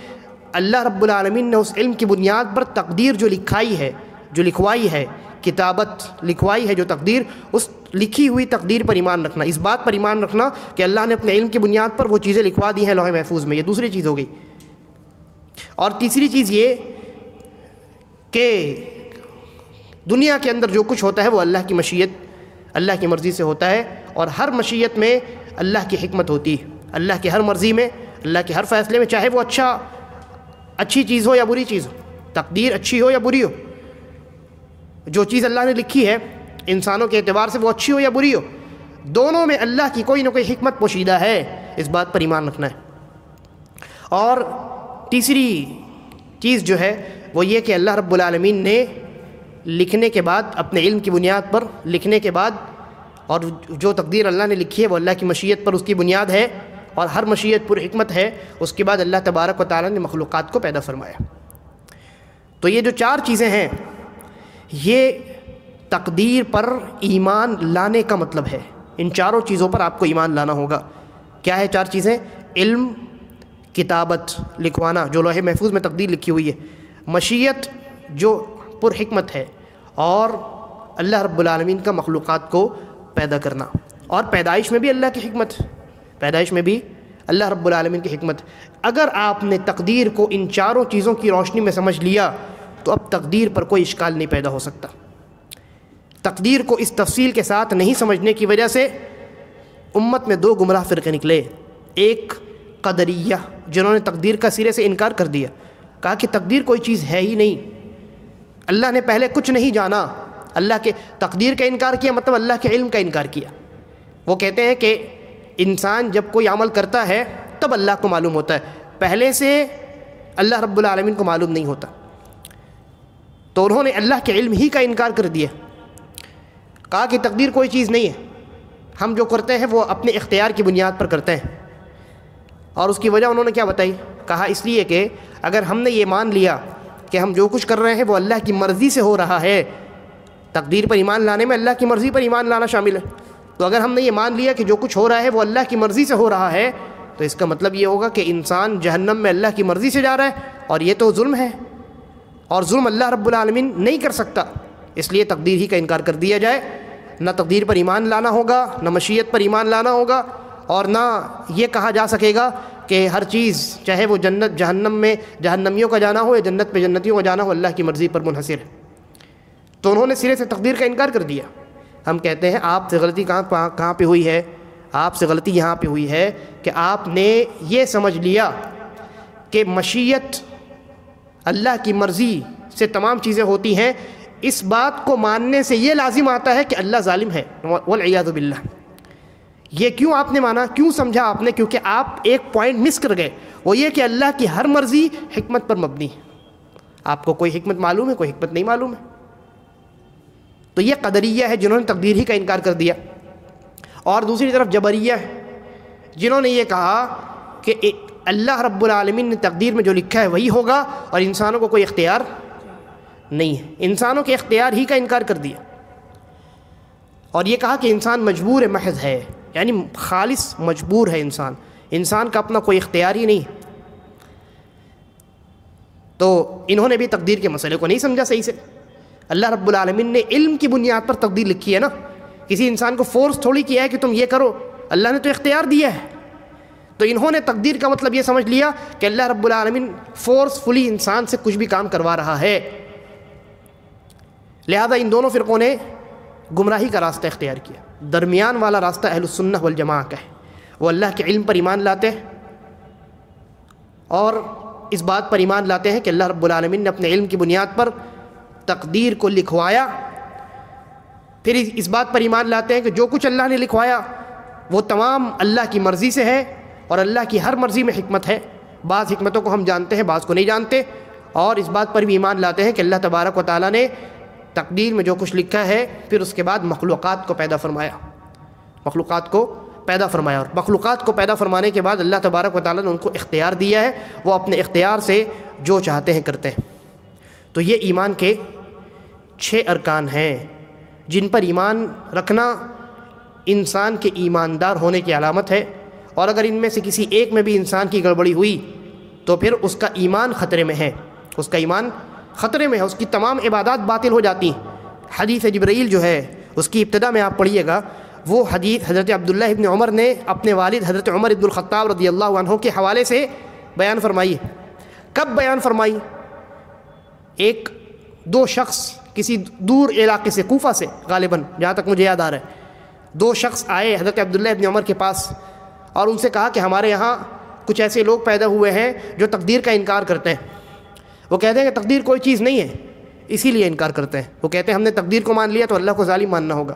اللہ رب العالمین نے اس علم کی بنیاد پر تقدیر جو لکھائی ہے، جو لکھوائی ہے، کتابت لکھوائی ہے جو تقدیر، اس لکھی ہوئی تقدیر پر ایمان رکھنا، اس بات پر ایمان رکھنا کہ اللہ نے اپنے علم کی بنیاد پر وہ چیزیں لکھوا دی ہیں لوح محفوظ میں، یہ دوسری چیز ہو گئی۔ اور تیسری چیز یہ کہ دنیا کے اندر جو کچھ ہوتا ہے وہ اللہ کی مشیت، اللہ کی مرضی سے ہوتا ہے، اور ہر مشیت میں اللہ کی حکمت ہوتی ہے، اللہ کی ہر مرضی میں، اللہ کے ہر فیصلے میں، چاہے وہ اچھی چیز ہو یا بری چیز ہو، تقدیر اچھی ہو یا بری ہو، جو چیز اللہ نے لکھی ہے انسانوں کے اعتبار سے وہ اچھی ہو یا بری ہو، دونوں میں اللہ کی کوئی نہ کوئی حکمت پوشیدہ ہے، اس بات پر ایمان رکھنا ہے۔ اور تیسری چیز جو ہے وہ یہ کہ اللہ رب العالمین نے لکھنے کے بعد، اپنے علم کی بنیاد پر لکھنے کے بعد، اور جو تقدیر اللہ نے لکھی ہے وہ اللہ کی مشیت پر اس کی بنیاد ہے اور ہر مشیت پر حکمت ہے، اس کے بعد اللہ تبارک و تعالیٰ نے مخلوقات کو پیدا فرمایا۔ تو یہ جو چار چیزیں ہیں یہ تقدیر پر ایمان لانے کا مطلب ہے، ان چاروں چیزوں پر آپ کو ایمان لانا ہوگا۔ کیا ہے چار چیزیں؟ علم، کتابت لکھوانا جو لوح محفوظ میں تقدیر لکھی ہوئی ہے، مشیت جو پر حکمت ہے، اور اللہ رب العالمین کا مخلوقات کو پیدا کرنا، اور پیدائش میں بھی اللہ کی حکمت، پیدائش میں بھی اللہ رب العالمین کی حکمت۔ اگر آپ نے تقدیر کو ان چاروں چیزوں کی روشنی میں سمجھ لیا تو اب تقدیر پر کوئی اشکال نہیں پیدا ہو سکتا۔ تقدیر کو اس تفصیل کے ساتھ نہیں سمجھنے کی وجہ سے امت میں دو گمراہ فرقے نکلے، ایک قدریہ جنہوں نے تقدیر کا سرے سے انکار کر دیا، کہا کہ تقدیر کوئی چیز ہے ہی نہیں، اللہ نے پہلے کچھ نہیں جانا، اللہ کے تقدیر کا انکار کیا مطلب اللہ کے علم کا انکار کیا۔ وہ کہتے ہیں کہ انسان جب کوئی عمل کرتا ہے تب اللہ کو معلوم ہوتا ہے، پہلے سے اللہ رب العالمین کو معلوم نہیں ہوتا۔ تو انہوں نے اللہ کے علم ہی کا انکار کر دیا، کہا کہ تقدیر کوئی چیز نہیں ہے، ہم جو کرتے ہیں وہ اپنے اختیار کی بنیاد پر کرتے ہیں۔ اور اس کی وجہ انہوں نے کیا بتائی؟ کہا اس لیے کہ اگر ہم نے یہ مان لیا کہ ہم جو کچھ کر رہے ہیں وہ اللہ کی مرضی سے ہو رہا ہے، تقدیر پر ایمان لانے میں اللہ کی مرضی پر ایمان لانا شامل ہے، تو اگر ہم نے یہ مان لیا کہ جو کچھ ہو رہا ہے وہ اللہ کی مرضی سے ہو رہا ہے تو اس کا مطلب یہ ہوگا کہ انسان جہنم میں اللہ کی مرضی سے جا رہا ہے، اور یہ تو ظلم ہے، اور ظلم اللہ رب العالمین نہیں کر سکتا، اس لیے تقدیر ہی کا انکار کر دیا جائے۔ نہ تقدیر پر ایمان لانا ہوگا، نہ مشیت پر ایمان لانا ہوگا، اور نہ یہ کہا جا سکے گا کہ ہر چیز چاہے وہ جنت جہنم میں جہنمیوں کا جانا ہو یا جنت پہ جنتیوں کا جانا ہو اللہ کی مرضی پر منحصر ہے۔ تو انہوں نے سرے سے تقدیر کا انکار کر دیا۔ ہم کہتے ہیں آپ سے غلطی کہاں پہ ہوئی ہے؟ آپ سے غلطی یہاں پہ ہوئی ہے کہ آپ نے یہ سمجھ لیا کہ مشیت اللہ کی مرضی سے تمام چیزیں ہوتی ہیں، اس بات کو ماننے سے یہ لازم آتا ہے کہ اللہ ظالم ہے، والعیاذ باللہ۔ یہ کیوں آپ نے مانا، کیوں سمجھا آپ نے؟ کیونکہ آپ ایک پوائنٹ مس کر گئے، وہ یہ کہ اللہ کی ہر مرضی حکمت پر مبنی ہے۔ آپ کو کوئی حکمت معلوم ہے، کوئی حکمت نہیں معلوم ہے۔ تو یہ قدریہ ہے جنہوں نے تقدیر ہی کا انکار کر دیا، اور دوسری طرف جبریہ ہے جنہوں نے یہ کہا کہ اللہ رب العالمین نے تقدیر میں جو لکھا ہے وہی ہوگا اور انسانوں کو کوئی اختیار نہیں ہے، انسانوں کے اختیار ہی کا انکار کر دیا، اور یہ کہا کہ انسان مجبور محض ہے، یعنی خالص مجبور ہے انسان کا اپنا کوئی اختیار ہی نہیں ہے۔ تو انہوں نے بھی تقدیر کے مسئلے کو نہیں سمجھا صحیح سے۔ اللہ رب العالمین نے علم کی بنیاد پر تقدیر لکھی ہے نا، کسی انسان کو فورس تھوڑی کیا ہے کہ تم یہ کرو، اللہ نے تو اختیار دیا ہے۔ تو انہوں نے تقدیر کا مطلب یہ سمجھ لیا کہ اللہ رب العالمین فورسفلی انسان سے کچھ بھی کام کروا رہا ہے، لہذا ان دونوں فرقوں نے گمراہی کا راستہ اختیار کیا۔ درمیان والا راستہ اہل السنہ والجماعہ کا ہے، وہ اللہ کے علم پر ایمان لاتے ہیں اور اس بات پر ایمان لاتے ہیں کہ اللہ رب العالمین نے اپنے علم کی بنیاد پر تقدیر کو لکھوایا، پھر اس بات پر ایمان لاتے ہیں کہ جو کچھ اللہ نے لکھوایا وہ تمام اللہ کی مرضی سے ہے، اور اللہ کی ہر مرضی میں حکمت ہے، بعض حکمتوں کو ہم جانتے ہیں بعض کو نہیں جانتے، اور اس بات پر بھی ایمان لاتے ہیں کہ اللہ تبارک و تعالیٰ نے تقدیر میں جو کچھ لکھا ہے پھر اس کے بعد مخلوقات کو پیدا فرمایا، اور مخلوقات کو پیدا فرمانے کے بعد اللہ تبارک و تعالیٰ نے ان کو اختیار دیا ہے، وہ اپنے اختیار سے جو چاہتے ہیں کرتے ہیں۔ تو یہ ایمان کے 6 ارکان ہیں جن پر ایمان رکھنا انسان کے ایماندار ہونے کی علامت ہے، اور اگر ان میں سے کسی ایک میں بھی انسان کی گڑبڑی ہوئی تو پھر اس کا ایمان خطرے میں ہے، اس کی تمام عبادات باطل ہو جاتی ہیں۔ حدیث جبرائیل جو ہے اس کی ابتدا میں آپ پڑھیے گا، وہ حدیث حضرت عبداللہ ابن عمر نے اپنے والد حضرت عمر ابن الخطاب رضی اللہ عنہ کے حوالے سے بیان فرمائی۔ کب بیان فرمائی؟ دو شخص کسی دور علاقے سے، کوفہ سے غالباً جہاں تک مجھے یاد آ رہا ہے، 2 شخص آئے حضرت عبداللہ ابن عمر کے پاس اور ان سے کہا کہ ہمارے یہاں کچھ ایسے لوگ پیدا ہوئے ہیں جو تقدیر کا انکار کرتے ہیں۔ وہ کہتے ہیں کہ تقدیر کوئی چیز نہیں ہے، اسی لیے انکار کرتے ہیں۔ وہ کہتے ہیں ہم نے تقدیر کو مان لیا تو اللہ کو ظالم ماننا ہوگا۔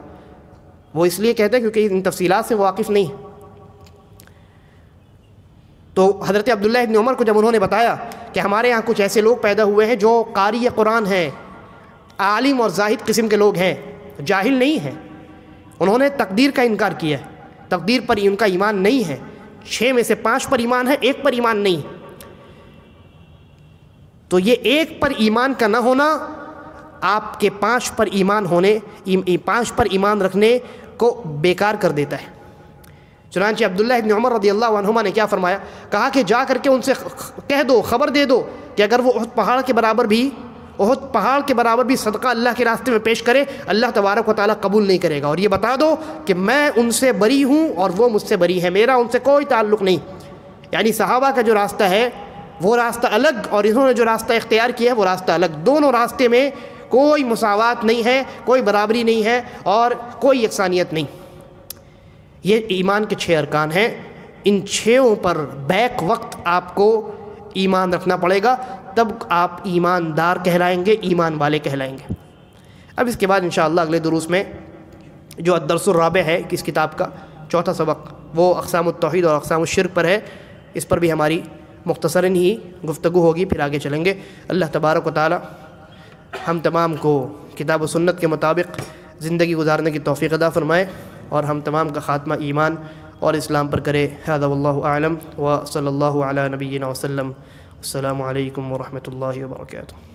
وہ اس لیے کہتے ہیں کیونکہ ان تفصیلات سے واقف نہیں ہے۔ تو حضرت عبداللہ ابن عمر کو جب انہوں نے بتایا کہ ہمارے یہاں کچھ ایسے لوگ پیدا ہوئے ہیں جو قاری قرآن ہیں، عالم اور زاہد قسم کے لوگ ہیں، جاہل نہیں ہیں، انہوں نے تقدیر کا انکار کیا ہے، تقدیر پر ان کا ایمان نہیں ہے، 6 میں سے 5 پر ایمان ہے، 1 پر ایمان نہیں ہے۔ تو یہ 1 پر ایمان کا نہ ہونا آپ کے 5 پر ایمان رکھنے کو بیکار کر دیتا ہے۔ چنانچہ عبداللہ ابن عمر رضی اللہ عنہما نے کیا فرمایا؟ کہا کہ جا کر کے ان سے کہہ دو، خبر دے دو کہ اگر وہ احد پہاڑ کے برابر بھی صدقہ اللہ کے راستے میں پیش کرے اللہ تبارک و تعالیٰ قبول نہیں کرے گا، اور یہ بتا دو کہ میں ان سے بری ہوں اور وہ مجھ سے بری ہے، میرا ان سے کوئی تعلق نہیں۔ یعنی صحابہ کا جو راستہ ہے وہ راستہ الگ، اور انہوں نے جو راستہ اختیار کیا ہے وہ راستہ الگ، دونوں راستے میں کوئی مساوات نہیں ہے، کوئی برابری نہیں ہے اور کوئی یکسانیت نہیں۔ یہ ایمان کے 6 ارکان ہیں، ان 6 پر بیک وقت آپ کو ایمان رکھنا پڑے گا، تب آپ ایماندار کہلائیں گے، ایمان والے کہلائیں گے۔ اب اس کے بعد انشاءاللہ اگلے دروس میں جو الدرس الرابع ہے اس کتاب کا 4تھا سبق، وہ اقسام التوحید اور اقسام الشرک پر ہے، اس پر بھی ہماری مختصراً ہی گفتگو ہوگی، پھر آگے چلیں گے۔ اللہ تبارک و تعالی ہم تمام کو کتاب و سنت کے مطابق زندگی گزارنے کی توفیق عطا فرمائے، اور ہم تمام کا خاتمہ ایمان اور اسلام پر کرے۔ ھذا واللہ اعلم وصلی اللہ علی نبینا وسلم۔ السلام علیکم ورحمۃ اللہ وبرکاتہ۔